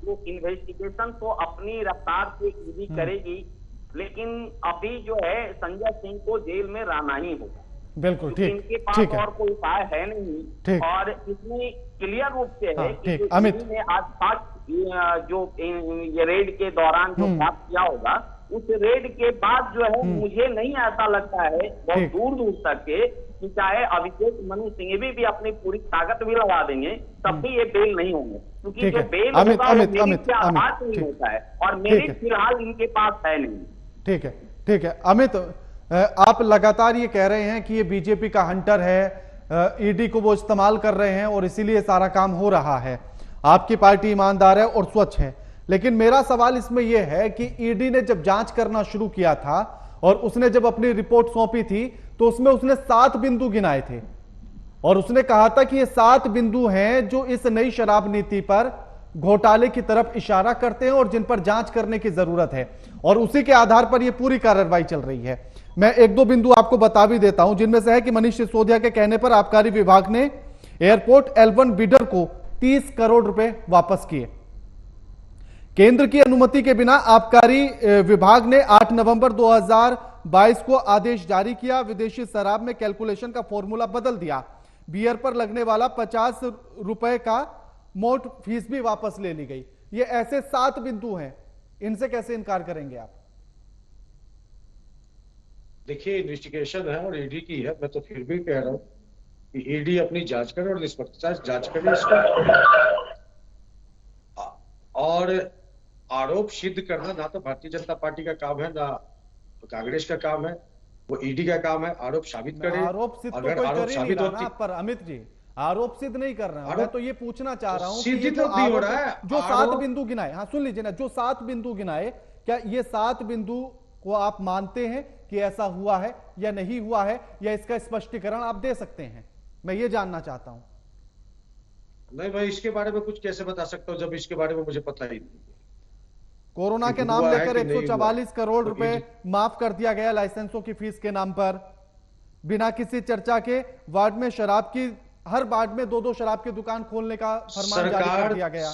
Speaker 7: वो इन्वेस्टिगेशन तो अपनी रफ्तार से ईडी करेगी, लेकिन अभी जो है संजय सिंह को जेल में रहना ही होगा।
Speaker 1: बिल्कुल ठीक,
Speaker 7: इनके पास
Speaker 1: ठीक है,
Speaker 7: और कोई उपाय है नहीं। और इसमें क्लियर रूप से है कि
Speaker 1: अमित
Speaker 7: ने आज तक जो ये रेड के दौरान जो प्राप्त किया होगा, उस रेड के बाद जो है मुझे नहीं ऐसा लगता है बहुत दूर दूर तक के कि चाहे अभिषेक मनु सिंघवी भी अपनी पूरी ताकत भी लगा देंगे तब भी ये बेल नहीं होंगे, क्योंकि जो बेल होगा वो मेरिट के आधार पर नहीं होता है, और मेरिट फिलहाल इनके पास है नहीं।
Speaker 1: ठीक है, ठीक है अमित, आप लगातार ये कह रहे हैं कि ये बीजेपी का हंटर है, ईडी को वो इस्तेमाल कर रहे हैं और इसीलिए सारा काम हो रहा है। आपकी पार्टी ईमानदार है और स्वच्छ है, लेकिन मेरा सवाल इसमें यह है कि ईडी ने जब जांच करना शुरू किया था और उसने जब अपनी रिपोर्ट सौंपी थी तो उसमें उसने 7 बिंदु गिनाए थे और उसने कहा था कि ये 7 बिंदु हैं जो इस नई शराब नीति पर घोटाले की तरफ इशारा करते हैं और जिन पर जांच करने की जरूरत है, और उसी के आधार पर यह पूरी कार्रवाई चल रही है। मैं 1-2 बिंदु आपको बता भी देता हूं, जिनमें से है कि मनीष सिसोदिया के कहने पर आबकारी विभाग ने एयरपोर्ट L1 बिडर को 30 करोड़ रुपए वापस किए। केंद्र की अनुमति के बिना आबकारी विभाग ने 8 नवंबर 2022 को आदेश जारी किया। विदेशी शराब में कैलकुलेशन का फॉर्मूला बदल दिया। बियर पर लगने वाला 50 रुपए का मोट फीस भी वापस ले ली गई। ये ऐसे 7 बिंदु हैं, इनसे कैसे इनकार करेंगे आप?
Speaker 5: देखिए, इन्वेस्टिगेशन है और ईडी की है। मैं तो फिर भी कह रहा हूं कि ईडी अपनी जांच करे और निष्पक्षता जांच करे इसका, और आरोप सिद्ध करना ना तो भारतीय जनता पार्टी का काम है ना कांग्रेस का काम है, वो ईडी का काम है। आरोप साबित करे।
Speaker 1: आरोप सिद्ध
Speaker 5: अगर
Speaker 1: तो कोई
Speaker 5: आरोप
Speaker 1: कर ही
Speaker 5: साबित
Speaker 1: नहीं
Speaker 5: होती
Speaker 1: रहा ना, पर अमित जी आरोप सिद्ध नहीं कर रहा है। मैं तो ये पूछना चाह रहा हूं
Speaker 5: सिद्ध
Speaker 1: कि
Speaker 5: तो नहीं हो रहा है।
Speaker 1: जो 7 बिंदु गिनाए, हाँ सुन लीजिए ना, जो 7 बिंदु गिनाए, क्या ये 7 बिंदु को आप मानते हैं कि ऐसा हुआ है या नहीं हुआ है, या इसका स्पष्टीकरण आप दे सकते हैं? मैं ये जानना चाहता हूं।
Speaker 5: नहीं भाई, इसके बारे में कुछ कैसे बता सकता हूं जब इसके बारे में मुझे पता ही नहीं।
Speaker 1: कोरोना के नाम लेकर 144 करोड़ रुपए माफ कर दिया गया लाइसेंसों की फीस के नाम पर। बिना किसी चर्चा के वार्ड में शराब की हर वार्ड में 2-2 शराब की दुकान खोलने का फरमान जारी कर दिया गया।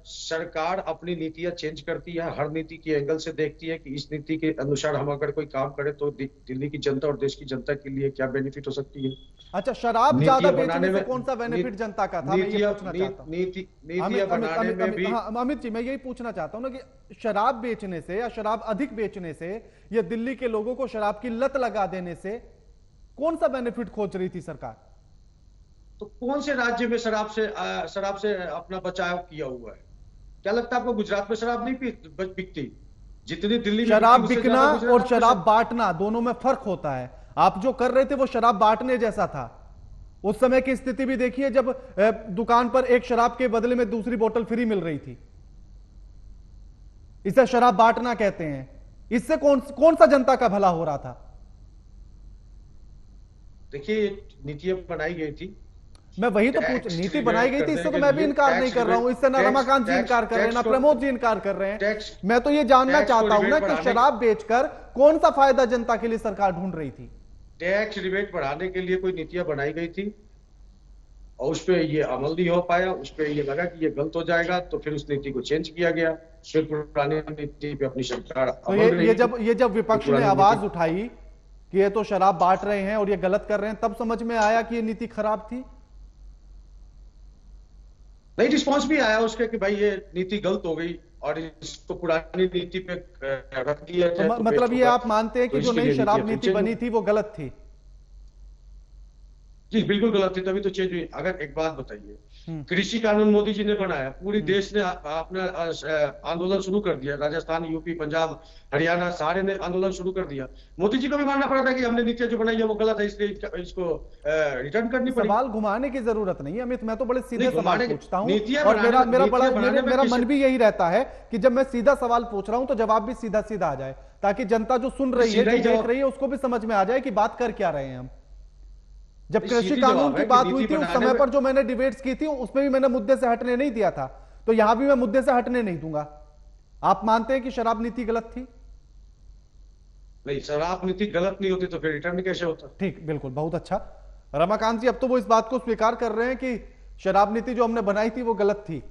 Speaker 5: सरकार अपनी नीतियां चेंज करती है, हर नीति के एंगल से देखती है कि इस नीति के अनुसार हम अगर कोई काम करें तो दिल्ली की जनता और देश की जनता के लिए क्या बेनिफिट हो सकती है।
Speaker 1: अच्छा, शराब ज्यादा बेचने से कौन सा बेनिफिट जनता का था? मैं ये पूछना चाहता हूं।
Speaker 5: नीतियां बनाने में भी
Speaker 1: अमित जी, मैं यही पूछना चाहता हूं ना कि शराब बेचने से या शराब अधिक बेचने से या दिल्ली के लोगों को शराब की लत लगा देने से कौन सा बेनिफिट खोज रही थी सरकार?
Speaker 5: तो कौन से राज्य में शराब से अपना बचाव किया हुआ है? क्या लगता है आपको गुजरात में शराब नहीं बिकती जितनी दिल्ली में?
Speaker 1: शराब बिकना और शराब बांटना दोनों में फर्क होता है। आप जो कर रहे थे वो शराब बांटने जैसा था। उस समय की स्थिति भी देखिए जब दुकान पर एक शराब के बदले में दूसरी बोतल फ्री मिल रही थी। इसे शराब बांटना कहते हैं। इससे कौन सा जनता का भला हो रहा था?
Speaker 5: देखिए, नीतियां बनाई गई थी,
Speaker 1: मैं वही तो नीति बनाई गई थी, इससे तो मैं भी इनकार नहीं कर रहा हूं। इससे ना रमाकांत जी इनकार कर रहे हैं, ना प्रमोद जी इनकार कर रहे हैं। मैं तो ये जानना चाहता हूं ना कि शराब बेचकर कौन सा फायदा जनता के लिए सरकार ढूंढ रही थी?
Speaker 5: टैक्स रिबेट बढ़ाने के लिए कोई नीतियां बनाई गई थी और उस पर ये अमल नहीं हो पाया। उस पर ये लगा कि ये गलत हो जाएगा, तो फिर उस नीति को चेंज किया गया। फिर पुरानी नीति पे अपनी सरकार
Speaker 1: तो ये जब विपक्ष ने आवाज उठाई कि ये तो शराब बांट रहे हैं और ये गलत कर रहे हैं, तब समझ में आया कि ये नीति खराब थी?
Speaker 5: नहीं, रिस्पॉन्स भी आया उसके कि भाई ये नीति गलत हो गई और इसको पुरानी नीति पे रख दिया जाए।
Speaker 1: तो मतलब ये आप मानते हैं कि जो नई शराब नीति बनी थी वो गलत थी?
Speaker 5: जी बिल्कुल गलत थी, तभी तो चेंज हुई। अगर एक बात बताइए, कृषि कानून मोदी जी ने बनाया, पूरी देश ने अपना आंदोलन शुरू कर दिया। राजस्थान, यूपी, पंजाब, हरियाणा सारे ने आंदोलन शुरू कर दिया। मोदी जी को भी मानना पड़ा था कि हमने नीतियां जो बनाई है वो गलत है, इसलिए इसको रिटर्न करनी पड़ी।
Speaker 1: सवाल घुमाने की जरूरत नहीं है अमित, मैं तो बड़े सीधे सवाल पूछता हूं और मेरा मन भी यही रहता है कि जब मैं सीधा सवाल पूछ रहा हूं तो जवाब भी सीधा सीधा आ जाए, ताकि जनता जो सुन रही है, जो देख रही है, उसको भी समझ में आ जाए कि बात कर क्या रहे हैं हम। जब कृषि कानून की बात हुई थी उस समय पर जो मैंने डिबेट्स की थी उसमें भी मैंने मुद्दे से हटने नहीं दिया था, तो यहां भी मैं मुद्दे से हटने नहीं दूंगा। आप मानते हैं कि शराब नीति गलत थी?
Speaker 5: नहीं, शराब नीति गलत नहीं होती तो फिर रिटर्न कैसे होता?
Speaker 1: ठीक, बिल्कुल, बहुत अच्छा। रमाकांत जी, अब तो वो इस बात को स्वीकार कर रहे हैं कि शराब नीति जो हमने बनाई थी वो गलत थी।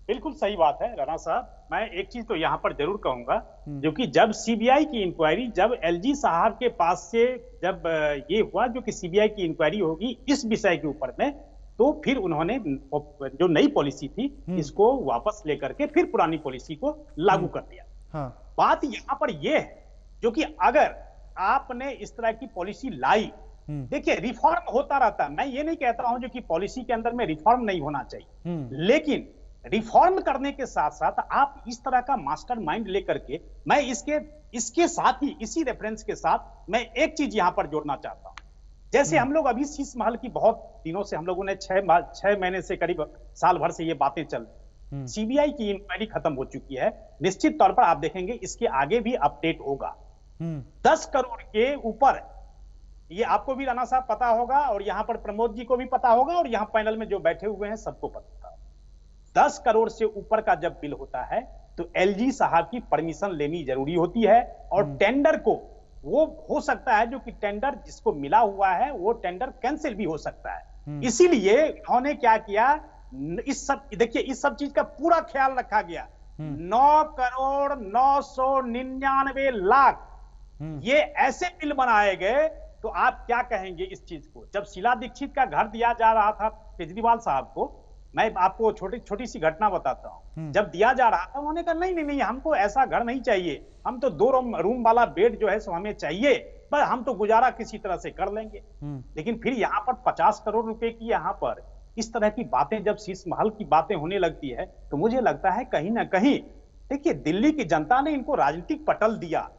Speaker 6: बिल्कुल सही बात है राणा साहब। मैं एक चीज तो यहाँ पर जरूर कहूंगा, जो कि जब सीबीआई की इंक्वायरी, जब एलजी साहब के पास से जब ये हुआ जो कि सीबीआई की इंक्वायरी होगी इस विषय के ऊपर में, तो फिर उन्होंने जो नई पॉलिसी थी इसको वापस लेकर के फिर पुरानी पॉलिसी को लागू कर दिया।
Speaker 1: हाँ।
Speaker 6: बात यहाँ पर यह है जो कि अगर आपने इस तरह की पॉलिसी लाई, देखिए रिफॉर्म होता रहता है, मैं ये नहीं कहता हूं जो कि पॉलिसी के अंदर में रिफॉर्म नहीं होना चाहिए, लेकिन रिफॉर्म करने के साथ साथ आप इस तरह का मास्टर माइंड लेकर के, मैं इसके साथ ही, इसी रेफरेंस के साथ मैं एक चीज यहां पर जोड़ना चाहता हूं। जैसे हम लोग अभी शीश महल की बहुत दिनों से, हम लोगों ने 6 महीने से करीब साल भर से ये बातें चल रही, सीबीआई की इंक्वायरी खत्म हो चुकी है, निश्चित तौर पर आप देखेंगे इसके आगे भी अपडेट होगा। 10 करोड़ के ऊपर, ये आपको भी राणा साहब पता होगा और यहां पर प्रमोद जी को भी पता होगा और यहां पैनल में जो बैठे हुए हैं सबको पता होगा, 10 करोड़ से ऊपर का जब बिल होता है तो एलजी साहब की परमिशन लेनी जरूरी होती है, और टेंडर को, वो हो सकता है जो कि टेंडर जिसको मिला हुआ है वो टेंडर कैंसिल भी हो सकता है। इसीलिए उन्होंने क्या किया, इस सब चीज का पूरा ख्याल रखा गया। 9 करोड़ 999 लाख ये ऐसे बिल बनाए गए, तो आप क्या कहेंगे इस चीज को? जब शीला दीक्षित का घर दिया जा रहा था केजरीवाल साहब को, मैं आपको छोटी सी घटना बताता हूं, जब दिया जा रहा था उन्होंने कहा नहीं हमको ऐसा घर नहीं चाहिए, हम तो 2 रूम वाला बेड जो है सो हमें चाहिए, पर हम तो गुजारा किसी तरह से कर लेंगे। लेकिन फिर यहाँ पर 50 करोड़ रुपए की यहाँ पर इस तरह की बातें, जब शीश महल की बातें होने लगती है, तो मुझे लगता है कहीं ना कहीं, देखिए दिल्ली की जनता ने इनको राजनीतिक पटल दिया।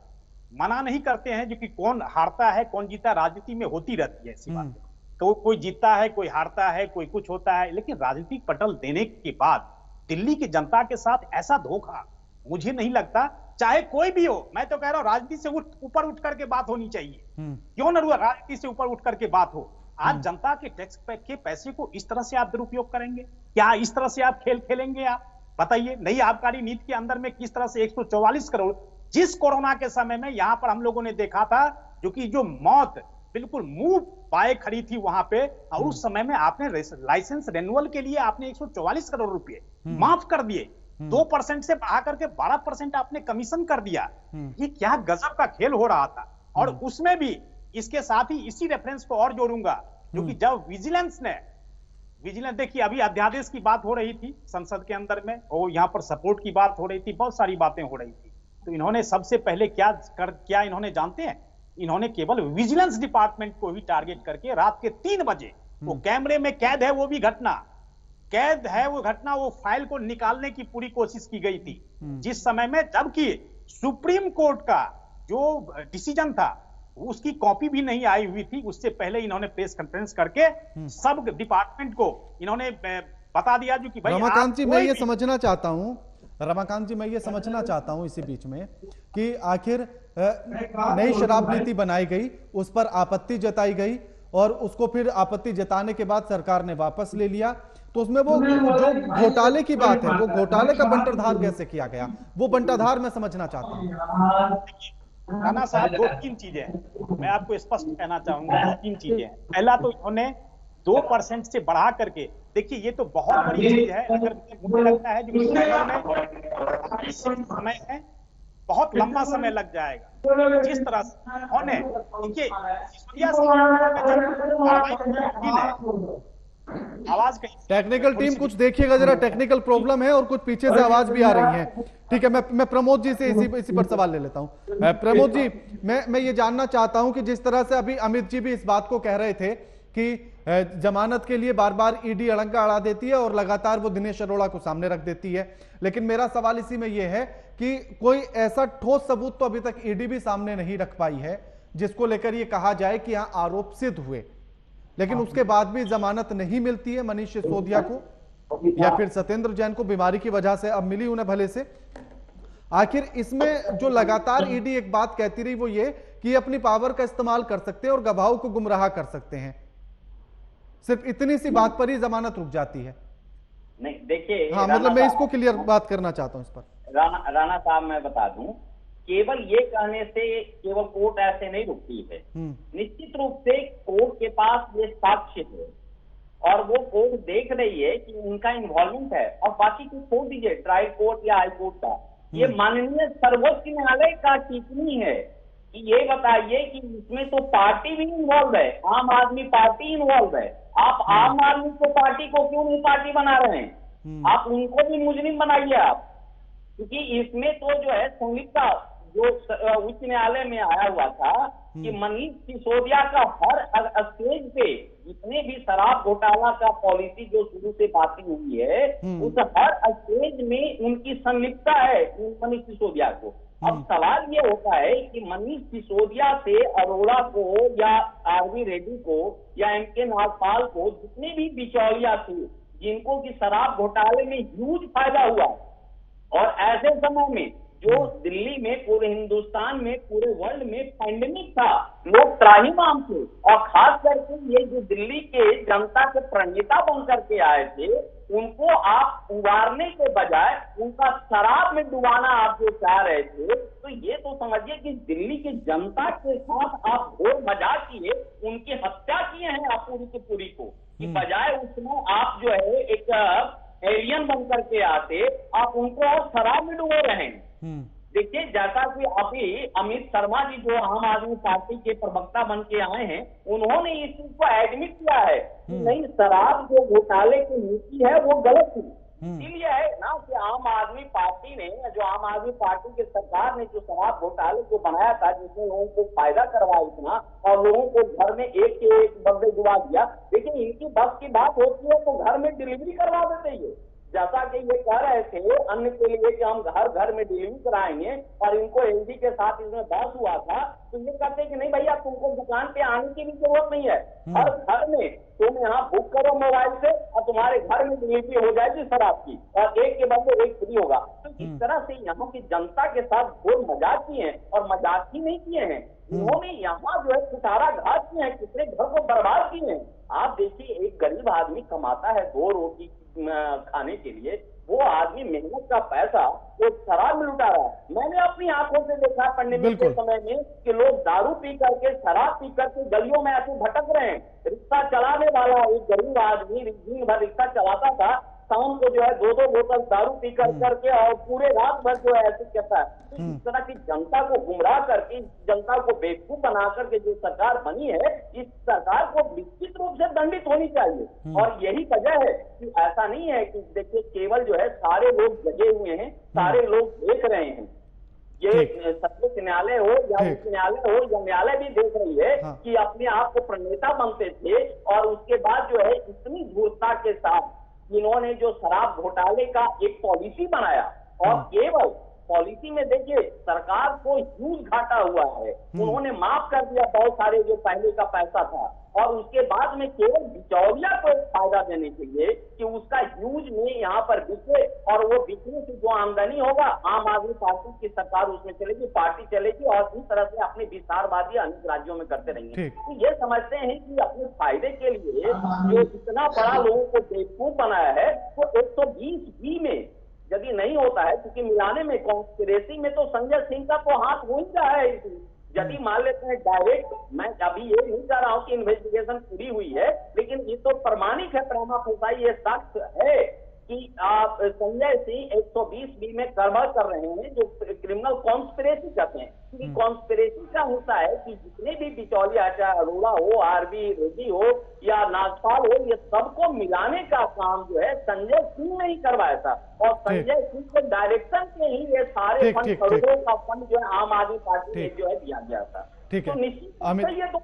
Speaker 6: मना नहीं करते हैं जो कि कौन हारता है कौन जीता, राजनीति में होती रहती है ऐसी बातें, तो कोई जीतता है, कोई हारता है, कोई कुछ होता है, लेकिन राजनीतिक पटल देने के बाद दिल्ली की जनता के साथ ऐसा धोखा मुझे नहीं लगता, चाहे कोई भी हो। मैं तो कह रहा हूं राजनीति से ऊपर उठ करके बात होनी चाहिए, क्यों ना राजनीति से ऊपर उठ करके बात हो। आज जनता के टैक्स के पैसे को इस तरह से आप दुरुपयोग करेंगे क्या? इस तरह से आप खेल खेलेंगे? आप बताइए, नई आबकारी नीति के अंदर में किस तरह से 144 करोड़, जिस कोरोना के समय में यहां पर हम लोगों ने देखा था जो कि जो मौत बिल्कुल मुंह बाय खड़ी थी वहां पे, और उस समय में आपने लाइसेंस रेन्युअल के लिए आपने 144 करोड़ रुपए माफ कर दिए, 2% से बढ़ा करके 12% आपने कमीशन कर दिया। ये क्या गजब का खेल हो रहा था। और उसमें भी इसके साथ ही इसी रेफरेंस को और जोड़ूंगा, जो कि जब विजिलेंस देखिए, अभी अध्यादेश की बात हो रही थी संसद के अंदर में, और यहाँ पर सपोर्ट की बात हो रही थी, बहुत सारी बातें हो रही थी। तो इन्होंने सबसे पहले क्या इन्होंने जानते हैं, इन्होंने केवल विजिलेंस डिपार्टमेंट को ही टारगेट करके रात के 3 बजे, वो कैमरे में कैद है, वो भी घटना कैद है, वो घटना, वो फाइल को निकालने की पूरी कोशिश की गई थी, जिस समय में, जबकि सुप्रीम कोर्ट का जो डिसीजन था उसकी कॉपी भी नहीं आई हुई थी। उससे पहले इन्होंने प्रेस कॉन्फ्रेंस करके सब डिपार्टमेंट को इन्होंने बता दिया जो कि भाई
Speaker 1: रमाकांत जी, मैं ये समझना चाहता हूं, रमाकांत जी मैं ये समझना चाहता हूं इसी बीच में कि आखिर नई शराब नीति बनाई गई, उस पर आपत्ति जताई गई, और उसको फिर आपत्ति जताने के बाद सरकार ने वापस ले लिया, तो उसमें वो जो घोटाले की बात है, वो घोटाले का बंटाधार कैसे किया गया, वो बंटाधार मैं समझना चाहता हूँ।
Speaker 6: राणा साहब, 2-3 चीजें हैं, मैं आपको स्पष्ट कहना चाहूंगा। 2-3 चीजें हैं। पहला तो इन्होंने 2% से बढ़ा करके, देखिए ये तो बहुत बड़ी चीज है, अगर मुझे लगता है जो समय है बहुत लंबा समय लग जाएगा। जिस तरह से उन्होंने, देखिए सिसोदिया आवाज
Speaker 1: टेक्निकल टीम कुछ देखिएगा जरा, टेक्निकल प्रॉब्लम है और कुछ पीछे से आवाज भी आ रही है। ठीक है, मैं प्रमोद जी से इसी पर सवाल ले लेता हूं। प्रमोद जी, मैं ये जानना चाहता हूं कि जिस तरह से अभी अमित जी भी इस बात को कह रहे थे कि जमानत के लिए बार बार ईडी अड़ंगा अड़ा देती है और लगातार वो दिनेश अरोड़ा को सामने रख देती है, लेकिन मेरा सवाल इसी में यह है कि कोई ऐसा ठोस सबूत तो अभी तक ईडी भी सामने नहीं रख पाई है जिसको लेकर ये कहा जाए कि यहाँ आरोप सिद्ध हुए, लेकिन उसके बाद भी जमानत नहीं मिलती है मनीष सिसोदिया को या फिर सत्येंद्र जैन को, बीमारी की वजह से अब मिली उन्हें भले से। आखिर इसमें जो लगातार ईडी एक बात कहती रही वो ये कि अपनी पावर का इस्तेमाल कर सकते हैं और गवाहों को गुमराह कर सकते हैं, सिर्फ इतनी सी बात पर ही जमानत रुक जाती है।
Speaker 7: नहीं देखिए,
Speaker 1: हाँ मतलब मैं इसको क्लियर बात करना चाहता हूं इस पर।
Speaker 7: राणा साहब मैं बता दूं, केवल ये कहने से केवल कोर्ट ऐसे नहीं रुकती है। निश्चित रूप से कोर्ट के पास ये साक्ष्य है और वो कोर्ट देख रही है कि उनका इन्वॉल्वमेंट है, और बाकी को छोड़ दीजिए ट्रायल कोर्ट या हाई कोर्ट का, ये माननीय सर्वोच्च न्यायालय का टिप्पणी है कि ये बताइए कि इसमें तो पार्टी भी इन्वॉल्व है, आम आदमी पार्टी इन्वॉल्व है, आप आम आदमी को पार्टी को क्यों नहीं पार्टी बना रहे हैं, आप उनको भी मुजरिम बनाइए आप, क्योंकि इसमें तो जो है संहिता जो उच्च न्यायालय में आया हुआ था कि मनीष सिसोदिया का हर स्टेज पे जितने भी शराब घोटाला का पॉलिसी जो शुरू से बातें हुई है उस हर स्टेज में उनकी संलिप्तता है मनीष सिसोदिया को। अब सवाल ये होता है कि मनीष सिसोदिया से अरोड़ा को या आरवी रेड्डी को या एमके नागपाल को जितने भी बिचौलिया थे जिनको की शराब घोटाले में ह्यूज फायदा हुआ, और ऐसे समय में जो दिल्ली में, पूरे हिंदुस्तान में, पूरे वर्ल्ड में पैंडेमिक था, लोग त्राहिमाम थे, और खास करके ये जो दिल्ली के जनता के प्रणेता बन करके आए थे उनको आप उबारने के बजाय उनका शराब में डुबाना आप जो चाह रहे थे, तो ये तो समझिए कि दिल्ली की जनता के साथ आप घोर मजाक किए, उनकी हत्या किए हैं आप पूरी की पूरी को, कि बजाय उसमें आप जो है एक एलियन बन करके आते, आप उनको और शराब में डुबो रहे हैं। देखिए, जैसा कि अभी अमित शर्मा जी जो आम आदमी पार्टी के प्रवक्ता बन के आए हैं, उन्होंने इस चीज को एडमिट किया है कि नहीं, शराब जो घोटाले की नीति है वो गलत थी। इसलिए है ना कि आम आदमी पार्टी ने, जो आम आदमी पार्टी की सरकार ने जो शराब घोटाले को बनाया था, जिसमें लोगों को फायदा करवाया इतना और लोगों को घर में एक के एक बंदे डुबा दिया, लेकिन इनकी बस की बात होती है तो घर में डिलीवरी करवा देते ये, जैसा कि ये कह रहे थे अन्न के लिए कि हम घर घर में डिलीवरी कराएंगे, और इनको एलजी के साथ इसमें बहस हुआ था, तो ये कहते कि नहीं भैया तुमको दुकान पे आने की भी जरूरत नहीं है, हर घर में तुम यहाँ बुक करो मोबाइल से और तुम्हारे घर में डिलीवरी हो जाएगी शराब की, और एक के बदले एक फ्री होगा। तो इस तरह से यहाँ की जनता के साथ घोर मजाक किए हैं, और मजाक ही नहीं किए हैं, उन्होंने यहाँ जो है कुटारा घात किए हैं, कितने घर को बर्बाद किए हैं। आप देखिए, एक गरीब आदमी कमाता है 2 रोटी खाने के लिए, वो आदमी मेहनत का पैसा वो शराब में लुटा रहा है। मैंने अपनी आंखों से देखा पैंडेमिक के समय में कि लोग दारू पी करके, शराब पी करके गलियों में ऐसे भटक रहे हैं। रिक्शा चलाने वाला एक गरीब आदमी दिन भर रिक्शा चलाता था, शाम को जो है 2-2 बोतल दारू पी करके और पूरे रात भर जो है ऐसे कहता है। तो इस तरह की जनता को गुमराह करके, जनता को बेवकूफ बना करके जो सरकार बनी है, इस सरकार को निश्चित रूप से दंडित होनी चाहिए। और यही वजह है कि ऐसा नहीं है कि देखिए केवल जो है सारे लोग जगे हुए हैं, सारे लोग देख रहे हैं। ये सर्वोच्च न्यायालय हो या उच्च न्यायालय हो या न्यायालय भी देख रही है कि अपने आप को प्रणेता बनते थे और उसके बाद जो है इतनी धूर्तता के साथ इन्होंने जो शराब घोटाले का एक पॉलिसी बनाया और केवल पॉलिसी में देखिए सरकार को ह्यूज घाटा हुआ है। उन्होंने माफ कर दिया बहुत सारे जो पहले का पैसा था और उसके बाद में केवल बिचौलिया को एक फायदा देने के लिए कि उसका ह्यूज में यहाँ पर बिके और वो बिकने से जो आमदनी होगा आम आदमी पार्टी की सरकार उसमें चलेगी, पार्टी चलेगी और इस तरह से अपने विस्तारवादी अनेक राज्यों में करते रहेंगे। तो ये समझते हैं कि अपने फायदे के लिए जो इतना बड़ा लोगों को बेवकूफ बनाया है, तो 120B में यदि नहीं होता है, क्योंकि मिलाने में कॉन्स्पिरेसी में तो संजय सिंह का तो हाथ हो ही रहा है। यदि मान लेते हैं डायरेक्ट, मैं अभी ये नहीं कह रहा हूं कि इन्वेस्टिगेशन पूरी हुई है, लेकिन ये तो प्रमाणिक है, प्रमा फेसाई ये साक्ष्य है कि संजय सिंह 120B में गड़बड़ कर रहे हैं, जो क्रिमिनल कॉन्स्पिरेसी कहते हैं। कॉन्स्पिरेसी का होता है कि जितने भी बिचौलिया, चाहे अरोड़ा हो, आरबी रेड्डी हो या नागपाल हो, ये सबको मिलाने का काम जो है संजय सिंह ने ही करवाया था और संजय सिंह के डायरेक्शन से ही ये सारे फंड, करोड़ों का फंड जो है आम आदमी पार्टी में जो है दिया गया था। तो निश्चित ये तो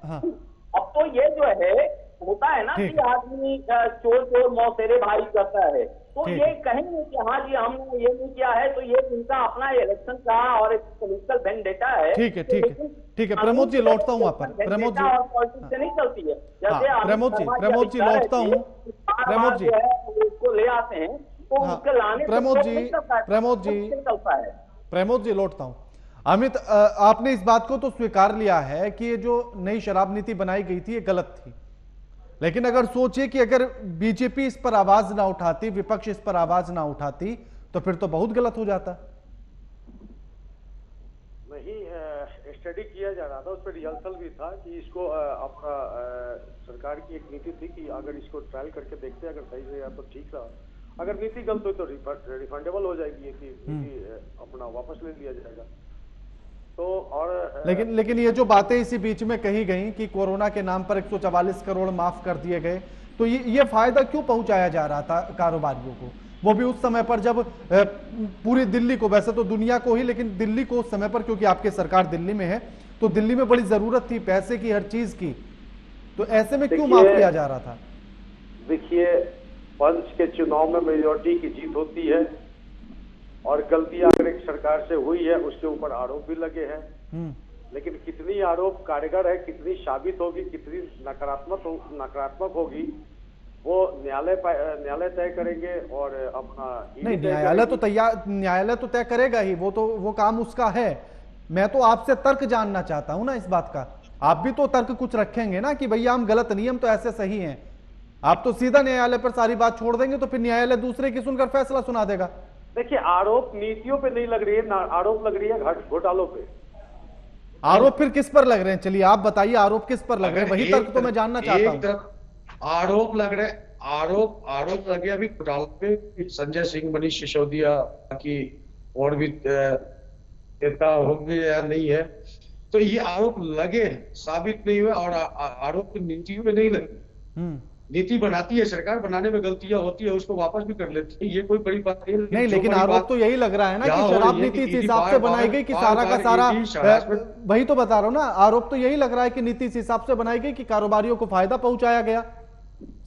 Speaker 7: अब तो ये जो है होता है ना कि आदमी चोर मौसेरे भाई करता है, तो ये कहेंगे कि हाँ जी हमने ये नहीं किया है, तो ये इनका अपना इलेक्शन का और एक पॉलिटिकल वेंडेटा है।
Speaker 1: ठीक है प्रमोद जी, लौटता हूँ आप पर। प्रमोद जी
Speaker 7: नहीं चलती है, जैसे
Speaker 1: प्रमोद जी लौटता हूँ। प्रमोद जी
Speaker 7: उसको ले आते हैं तो उसके लाने
Speaker 1: प्रमोद जी लौटता हूँ। अमित, आपने इस बात को तो स्वीकार लिया है कि ये जो नई शराब नीति बनाई गई थी ये गलत थी, लेकिन अगर सोचिए कि अगर बीजेपी इस पर आवाज ना उठाती, विपक्ष इस पर आवाज ना उठाती, तो फिर तो बहुत गलत हो जाता।
Speaker 8: नहीं, स्टडी किया जा रहा था, उस पर रिहर्सल भी था कि इसको अपना सरकार की एक नीति थी कि अगर इसको ट्रायल करके देखते हैं, अगर सही से या तो ठीक रहा, अगर नीति गलत हुई तो रिफंडेबल हो जाएगी, कि अपना वापस ले लिया जाएगा। तो और
Speaker 1: लेकिन ये जो बातें इसी बीच में कही गई कि कोरोना के नाम पर 144 करोड़ माफ कर दिए गए, तो ये फायदा क्यों पहुंचाया जा रहा था कारोबारियों को, वो भी उस समय पर जब पूरी दिल्ली को, वैसे तो दुनिया को ही, लेकिन दिल्ली को उस समय पर, क्योंकि आपकी सरकार दिल्ली में है, तो दिल्ली में बड़ी जरूरत थी पैसे की, हर चीज की, तो ऐसे में क्यों माफ किया जा रहा था?
Speaker 8: देखिए, पंच के चुनाव में मेजोरिटी की जीत होती है और गलतियां अगर एक सरकार से हुई है उसके ऊपर आरोप भी लगे हैं, लेकिन कितनी आरोप कारगर है, कितनी साबित होगी, कितनी नकारात्मक होगी, वो न्यायालय तय करेंगे। और अपना
Speaker 1: नहीं, न्यायालय तो तय करेगा ही, वो काम उसका है। मैं तो आपसे तर्क जानना चाहता हूं ना इस बात का। आप भी तो तर्क कुछ रखेंगे ना कि भैया हम गलत नहीं, हम तो ऐसे सही हैं। आप तो सीधा न्यायालय पर सारी बात छोड़ देंगे तो फिर न्यायालय दूसरे की सुनकर फैसला सुना देगा।
Speaker 8: देखिए, आरोप नीतियों पे नहीं लग रही है, आरोप लग रही है घोटालों पे।
Speaker 1: आरोप फिर किस पर लग रहे हैं? चलिए आप बताइए, आरोप किस पर लग रहे हैं, वही तर्क तो मैं जानना चाहता हूं।
Speaker 5: आरोप लग रहे, आरोप लगे अभी घोटालों पे, संजय सिंह, मनीष सिसोदिया की और भी नेता होंगे या नहीं है, तो ये आरोप लगे, साबित नहीं हुए और आरोप की नीतियों में नहीं लगे। नीति बनाती है सरकार, बनाने में गलतियां होती है, उसको वापस भी कर लेती है, ये कोई बड़ी बात नहीं।
Speaker 1: लेकिन आरोप तो यही लग रहा है ना कि शराब नीति इस हिसाब से बनाई गई कि सारा का सारा, वही तो बता रहा हूं ना, आरोप तो यही लग रहा है कि नीति इस हिसाब से बनाई गई कि कारोबारियों को फायदा पहुंचाया गया,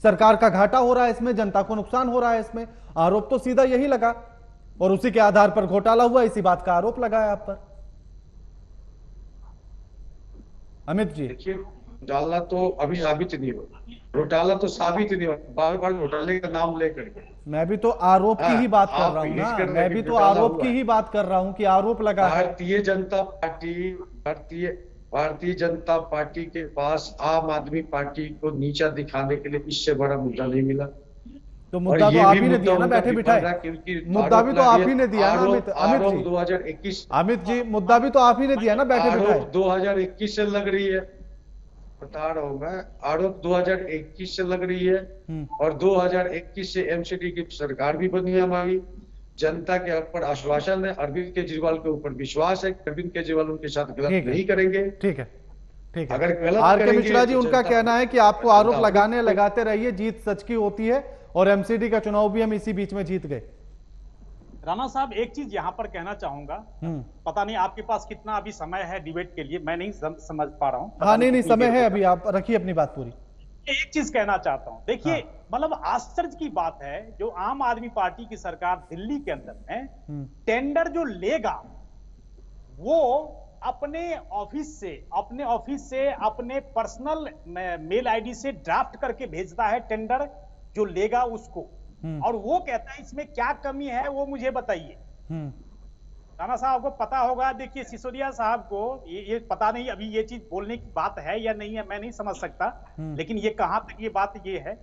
Speaker 1: सरकार का घाटा हो रहा है इसमें, जनता को नुकसान हो रहा है इसमें। आरोप तो सीधा यही लगा और उसी के आधार पर घोटाला हुआ, इसी बात का आरोप लगाया आप पर। अमित जी,
Speaker 5: देखिए, घोटाला तो अभी साबित नहीं हुआ, घोटाला तो साबित नहीं हुआ, बार बार घोटाले का नाम लेकर। मैं
Speaker 1: भी तो आरोप की ही बात कर रहा हूँ ना, मैं भी तो आरोप की ही बात कर रहा हूँ कि आरोप लगा। भारतीय जनता पार्टी के पास आम आदमी पार्टी को नीचा दिखाने के लिए इससे बड़ा मुद्दा नहीं मिला। तो मुद्दा तो आप ही ने दिया ना बैठे बिठाए, मुद्दा भी तो आप ही ने दिया ना अमित जी, मुद्दा भी तो आप ही ने दिया ना बैठे बिठाए।
Speaker 5: 2021 से लग रही है, बता रहा हूं मैं, आरोप 2021 से लग रही है और 2021 से एमसीडी की सरकार भी बनी है हमारी। जनता के ऊपर आश्वासन है, अरविंद केजरीवाल के ऊपर विश्वास है, अरविंद केजरीवाल उनके साथ गलत नहीं करेंगे।
Speaker 1: ठीक है, ठीक है।
Speaker 5: अगर गलत
Speaker 1: आर.के. मिश्रा जी, उनका कहना है कि आपको आरोप लगाते रहिए, जीत सच की होती है और एमसीडी का चुनाव भी हम इसी बीच में जीत गए।
Speaker 6: राणा साहब, एक चीज यहां पर कहना चाहूंगा, पता नहीं आपके पास कितना अभी समय है डिबेट के लिए, मैं नहीं समझ पा रहा हूं।
Speaker 1: हाँ, नहीं समय है अभी, आप रखिए अपनी बात पूरी।
Speaker 6: एक चीज कहना चाहता हूं, देखिए मतलब आश्चर्य की बात है, जो आम आदमी पार्टी की सरकार दिल्ली के अंदर में टेंडर जो लेगा वो अपने ऑफिस से अपने पर्सनल मेल आईडी से ड्राफ्ट करके भेजता है टेंडर जो लेगा उसको, और वो कहता है इसमें क्या कमी है वो मुझे बताइए। राणा साहब को पता होगा, देखिए सिसोदिया साहब को ये पता नहीं अभी ये चीज बोलने की बात है या नहीं है, मैं नहीं समझ सकता, लेकिन ये कहां तक ये बात ये है।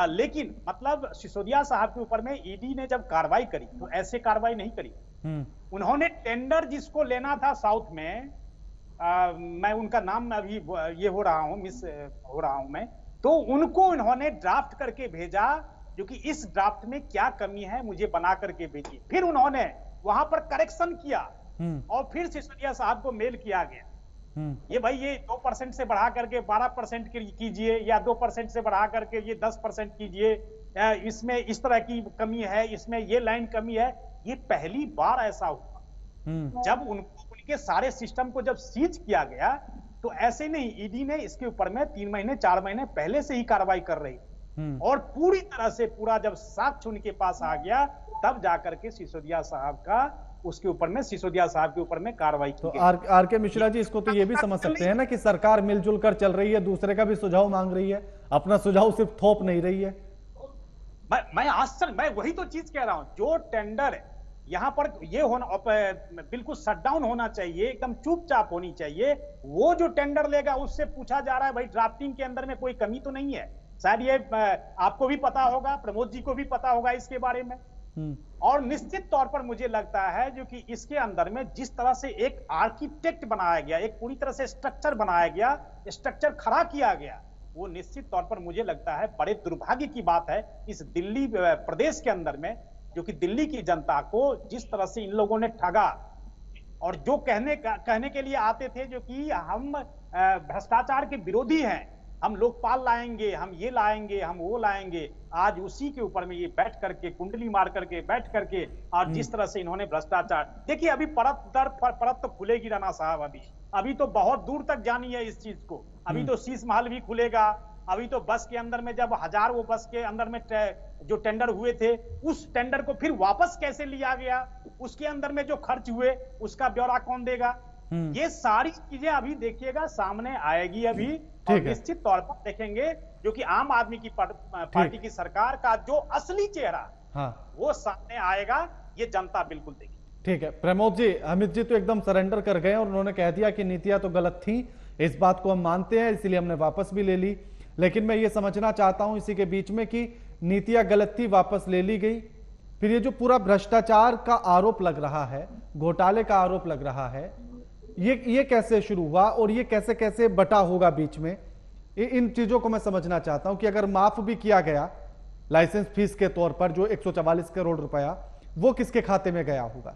Speaker 6: लेकिन मतलब सिसोदिया साहब के ऊपर में ईडी ने जब कार्रवाई करी तो ऐसे कार्रवाई नहीं करी। उन्होंने टेंडर जिसको लेना था साउथ में, मैं उनका नाम अभी ये हो रहा हूं, मिस हो रहा हूं मैं, तो उनको उन्होंने ड्राफ्ट करके भेजा, जो कि इस ड्राफ्ट में क्या कमी है मुझे बना करके भेजिए। फिर उन्होंने वहां पर करेक्शन किया और फिर सिसोदिया साहब को मेल किया गया, ये भाई ये 2% से बढ़ा करके 12% कीजिए या 2% से बढ़ा करके ये 10% कीजिए, इसमें इस तरह की कमी है, इसमें ये लाइन कमी है। ये पहली बार ऐसा हुआ जब उनके सारे सिस्टम को जब सीज किया गया, तो ऐसे नहीं, ईडी ने इसके ऊपर में 3 महीने 4 महीने पहले से ही कार्रवाई कर रही, और पूरी तरह से पूरा जब साक्ष्य उनके पास आ गया तब जाकर के सिसोदिया साहब का उसके ऊपर में सिसोदिया साहब के ऊपर में कार्रवाई की।
Speaker 1: तो आर.के. मिश्रा जी, इसको तो ये भी समझ सकते हैं ना कि सरकार मिलजुल कर चल रही है, दूसरे का भी सुझाव मांग रही है, अपना सुझाव सिर्फ थोप नहीं रही है।
Speaker 6: मैं वही तो चीज कह रहा हूं, जो टेंडर यहाँ पर ये होना बिल्कुल शटडाउन होना चाहिए, एकदम चुपचाप होनी चाहिए। वो जो टेंडर लेगा उससे पूछा जा रहा है भाई ड्राफ्टिंग के अंदर में कोई कमी तो नहीं है, शायद ये आपको भी पता होगा, प्रमोद जी को भी पता होगा इसके बारे में। और निश्चित तौर पर मुझे लगता है जो कि इसके अंदर में जिस तरह से एक आर्किटेक्ट बनाया गया, एक पूरी तरह से स्ट्रक्चर बनाया गया, स्ट्रक्चर खड़ा किया गया, वो निश्चित तौर पर मुझे लगता है बड़े दुर्भाग्य की बात है इस दिल्ली प्रदेश के अंदर में, जो कि दिल्ली की जनता को जिस तरह से इन लोगों ने ठगा, और जो कहने के लिए आते थे जो कि हम भ्रष्टाचार के विरोधी हैं, हम लोकपाल लाएंगे, हम ये लाएंगे, हम वो लाएंगे, आज उसी के ऊपर में ये बैठ करके कुंडली मार करके बैठ करके, और जिस तरह से इन्होंने भ्रष्टाचार, देखिए अभी परत दर परत तो खुलेगी राणा साहब, अभी तो बहुत दूर तक जानी है इस चीज को। अभी तो शीश महल भी खुलेगा, अभी तो बस के अंदर में जब हजारों बस के अंदर में जो टेंडर हुए थे, उस टेंडर को फिर वापस कैसे लिया गया, उसके अंदर में जो खर्च हुए उसका ब्यौरा कौन देगा, ये सारी चीजें अभी देखिएगा सामने आएगी अभी, और निश्चित तौर पर देखेंगे जो कि आम आदमी की पार्टी की सरकार का जो असली चेहरा वो सामने आएगा, ये जनता बिल्कुल देखेगी।
Speaker 1: ठीक है प्रमोद जी, अमित जी तो एकदम सरेंडर कर गए और उन्होंने कह दिया कि नीतियां तो गलत थी, इस बात को हम मानते हैं, इसलिए हमने वापस भी ले ली। लेकिन मैं ये समझना चाहता हूं इसी के बीच में कि नीतियां गलत थी, वापस ले ली गई, फिर ये जो पूरा भ्रष्टाचार का आरोप लग रहा है, घोटाले का आरोप लग रहा है, ये कैसे शुरू हुआ और ये कैसे कैसे बटा होगा बीच में, इन चीजों को मैं समझना चाहता हूं कि अगर माफ भी किया गया लाइसेंस फीस के तौर पर जो 144 करोड़ रुपया, वो किसके खाते में गया होगा।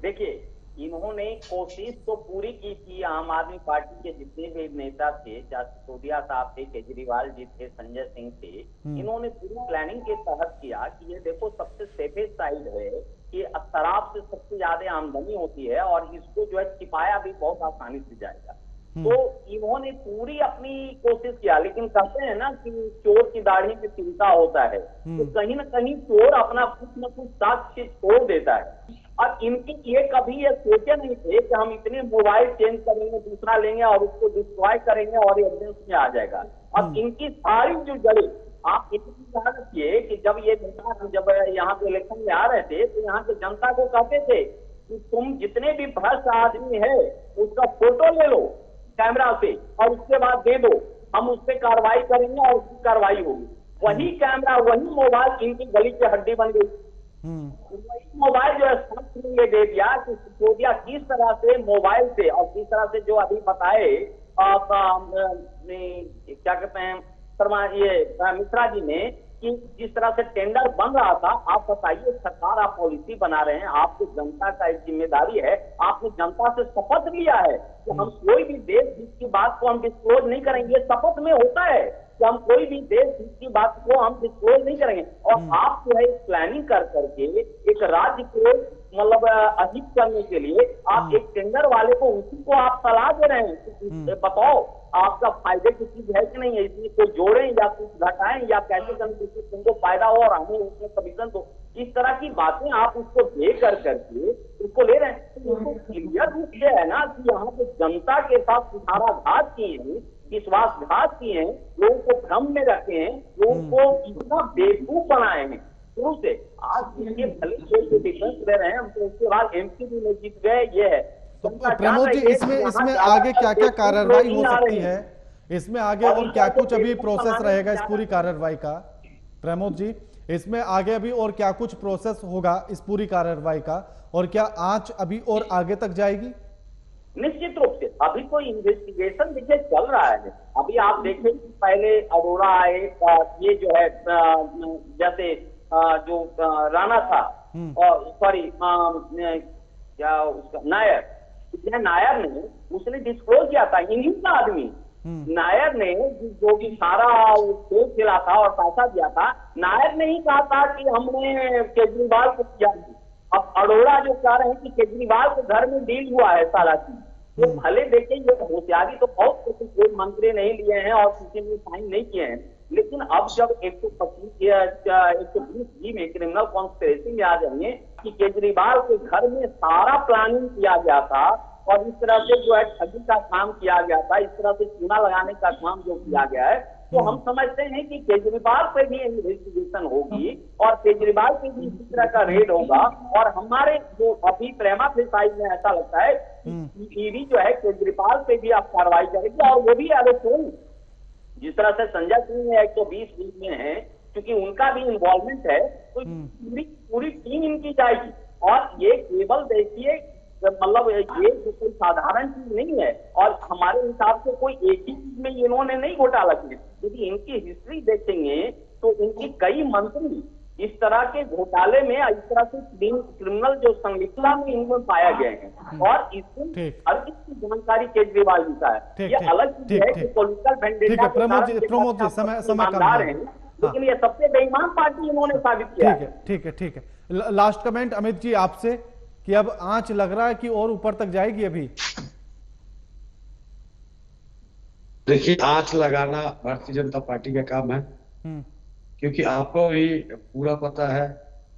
Speaker 7: देखिए, इन्होंने कोशिश तो पूरी की थी, आम आदमी पार्टी के जितने भी नेता थे, चाहे सिसोदिया साहब थे, केजरीवाल जी थे, संजय सिंह थे, इन्होंने पूरी प्लानिंग के तहत किया कि ये देखो सबसे सेफेस्ट साइड है कि शराब से सबसे ज्यादा आमदनी होती है और इसको जो है छिपाया भी बहुत आसानी से जाएगा। तो इन्होंने पूरी अपनी कोशिश किया, लेकिन कहते हैं ना कि चोर की दाढ़ी में चिंता होता है, तो कहीं ना कहीं चोर अपना कुछ न कुछ साक्ष्य छोड़ देता है। और इनके ये कभी ये सोचे नहीं थे कि हम इतने मोबाइल चेंज करेंगे, दूसरा लेंगे और उसको डिस्ट्रॉय करेंगे और एविडेंस में आ जाएगा। अब इनकी सारी जो जड़ी, आप इतनी ध्यान रखिए कि जब ये जब यहाँ पे इलेक्शन में आ रहे थे तो यहाँ के जनता को कहते थे कि तुम जितने भी भ्रष्ट आदमी है उसका फोटो ले लो कैमरा से और उसके बाद दे दो, हम उस पर कार्रवाई करेंगे और उसकी कार्रवाई होगी। वही कैमरा, वही मोबाइल इनकी गली की हड्डी बन गई। वही मोबाइल जो है ये दे दिया कि सिसोदिया किस तरह से मोबाइल से और किस तरह से जो अभी बताए क्या कहते हैं शर्मा ये मिश्रा जी ने कि जिस तरह से टेंडर बन रहा था। आप बताइए, सरकार आप पॉलिसी बना रहे हैं, आपकी जनता का एक जिम्मेदारी है, आपने जनता से शपथ लिया है कि हम कोई भी देश जिसकी बात को हम डिस्क्लोज नहीं करेंगे। शपथ में होता है कि हम कोई भी देश जिसकी बात को हम डिस्क्लोज नहीं करेंगे, और आप जो है प्लानिंग कर करके एक राज्य को मतलब अहित करने के लिए आप एक टेंडर वाले को, उसी को आप सलाह दे रहे हैं, बताओ आपका फायदे की चीज है कि नहीं है, इसमें कोई जोड़ें या कुछ घटाएं या कैसे करें तुमको फायदा हो और हमें उसमें कमीशन दो। इस तरह की बातें आप उसको दे कर करके उसको ले रहे हैं। तो उसको क्लियर रूप से है ना कि यहाँ पे जनता के साथ कुठाराघात किए हैं, विश्वासघात किए हैं, लोगों को भ्रम में रखे हैं, लोगों को इतना बेवकूफ बनाए हैं शुरू से। आज ये भले डिफेंस ले रहे हैं हम, तो उसके बाद एमपी भी नहीं जीत गए, ये है।
Speaker 1: तो प्रमोद जी, इसमें आगे क्या क्या कार्रवाई हो सकती है, इसमें आगे और क्या कुछ अभी प्रोसेस रहेगा इस पूरी कार्रवाई का? प्रमोद जी, इसमें आगे अभी और क्या कुछ प्रोसेस होगा इस पूरी कार्रवाई का, और क्या आंच अभी और आगे तक जाएगी?
Speaker 7: निश्चित रूप से अभी तो इन्वेस्टिगेशन देखिए चल रहा है। अभी आप देखें कि पहले अरोड़ा आए, ये जो है जैसे जो राणा था, सॉरी क्या उसका नायर ने उसने डिस्क्लोज किया था, इंग्लिश का आदमी नायर ने जो कि सारा खेल खेला था और पैसा दिया था, नायर ने ही कहा था कि हमने केजरीवाल को किया। अब अरोड़ा जो कह रहे हैं कि केजरीवाल के घर में डील हुआ है सारा चीज, तो भले देखें ये होशियारी तो बहुत कोई मंत्री नहीं लिए हैं और किसी ने साइन नहीं किए हैं, लेकिन अब जब 120 जी में क्रिमिनल कॉन्स्पिरेसी में आ जाएंगे कि केजरीवाल के घर में सारा प्लानिंग किया गया था और इस तरह से जो है ठगी का काम किया गया था, इस तरह से चूना लगाने का काम जो किया गया है, तो हम समझते हैं कि केजरीवाल पे भी इन्वेस्टिगेशन होगी और केजरीवाल पे भी इसी तरह का रेड होगा। और हमारे जो अभी प्रेमा फेसाई में ऐसा लगता है कि ईडी जो है केजरीवाल पे भी अब कार्रवाई करेगी, और वो भी अरे जिस तरह से संजय सिंह 120 में है, क्योंकि उनका भी इन्वॉल्वमेंट है, तो पूरी टीम इनकी जाएगी। और ये केवल देखिए मतलब ये कोई साधारण चीज नहीं है, और हमारे हिसाब से कोई एक ही चीज में इन्होंने नहीं घोटाला किया। यदि इनकी हिस्ट्री देखेंगे तो इनकी कई मंत्री इस तरह के घोटाले में इस तरह से क्रिमिनल जो संलिप्तता में इनमें पाया गया है, और इसमें हर किसी की जानकारी केजरीवाल जी का है। ये अलग चीज है कि पॉलिटिकल वेंडेटा है, लेकिन ये सबसे बेईमान पार्टी इन्होंने साबित किया है।
Speaker 1: ठीक है। लास्ट कमेंट अमित जी आपसे, कि अब आंच लग रहा है कि और ऊपर तक जाएगी अभी?
Speaker 5: देखिए, आंच लगाना भारतीय जनता पार्टी का काम है, क्योंकि आपको भी पूरा पता है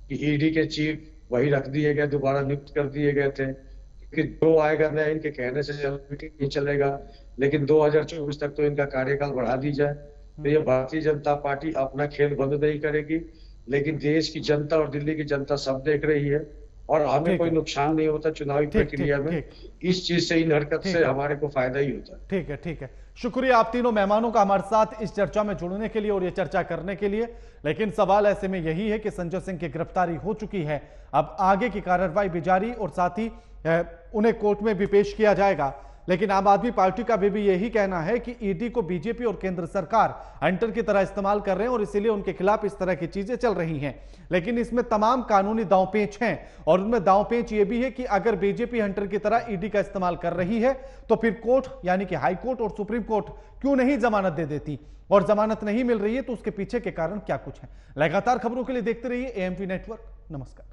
Speaker 5: कि ईडी के चीफ वही रख दिए गए, दोबारा नियुक्त कर दिए गए थे, क्योंकि जो आएगा नया इनके कहने से नहीं चलेगा, लेकिन 2024 तक तो इनका कार्यकाल बढ़ा दी जाए। तो ये भारतीय जनता पार्टी अपना खेल बंद नहीं करेगी, लेकिन देश की जनता और दिल्ली की जनता सब देख रही है, और हमें कोई नुकसान नहीं होता चुनावी प्रक्रिया में। इस चीज से, इन हरकत से हमारे को फायदा ही होता है।
Speaker 1: ठीक है। शुक्रिया आप तीनों मेहमानों का हमारे साथ इस चर्चा में जुड़ने के लिए और ये चर्चा करने के लिए। लेकिन सवाल ऐसे में यही है कि संजय सिंह की गिरफ्तारी हो चुकी है, अब आगे की कार्रवाई भी जारी, और साथ ही उन्हें कोर्ट में भी पेश किया जाएगा। लेकिन आम आदमी पार्टी का भी यही कहना है कि ईडी को बीजेपी और केंद्र सरकार हंटर की तरह इस्तेमाल कर रहे हैं और इसीलिए उनके खिलाफ इस तरह की चीजें चल रही हैं। लेकिन इसमें तमाम कानूनी दांवपेच हैं, और उनमें दांवपेच ये भी है कि अगर बीजेपी हंटर की तरह ईडी का इस्तेमाल कर रही है तो फिर कोर्ट यानी कि हाई कोर्ट और सुप्रीम कोर्ट क्यों नहीं जमानत दे देती, और जमानत नहीं मिल रही है तो उसके पीछे के कारण क्या कुछ है। लगातार खबरों के लिए देखते रहिए एएमपी नेटवर्क। नमस्कार।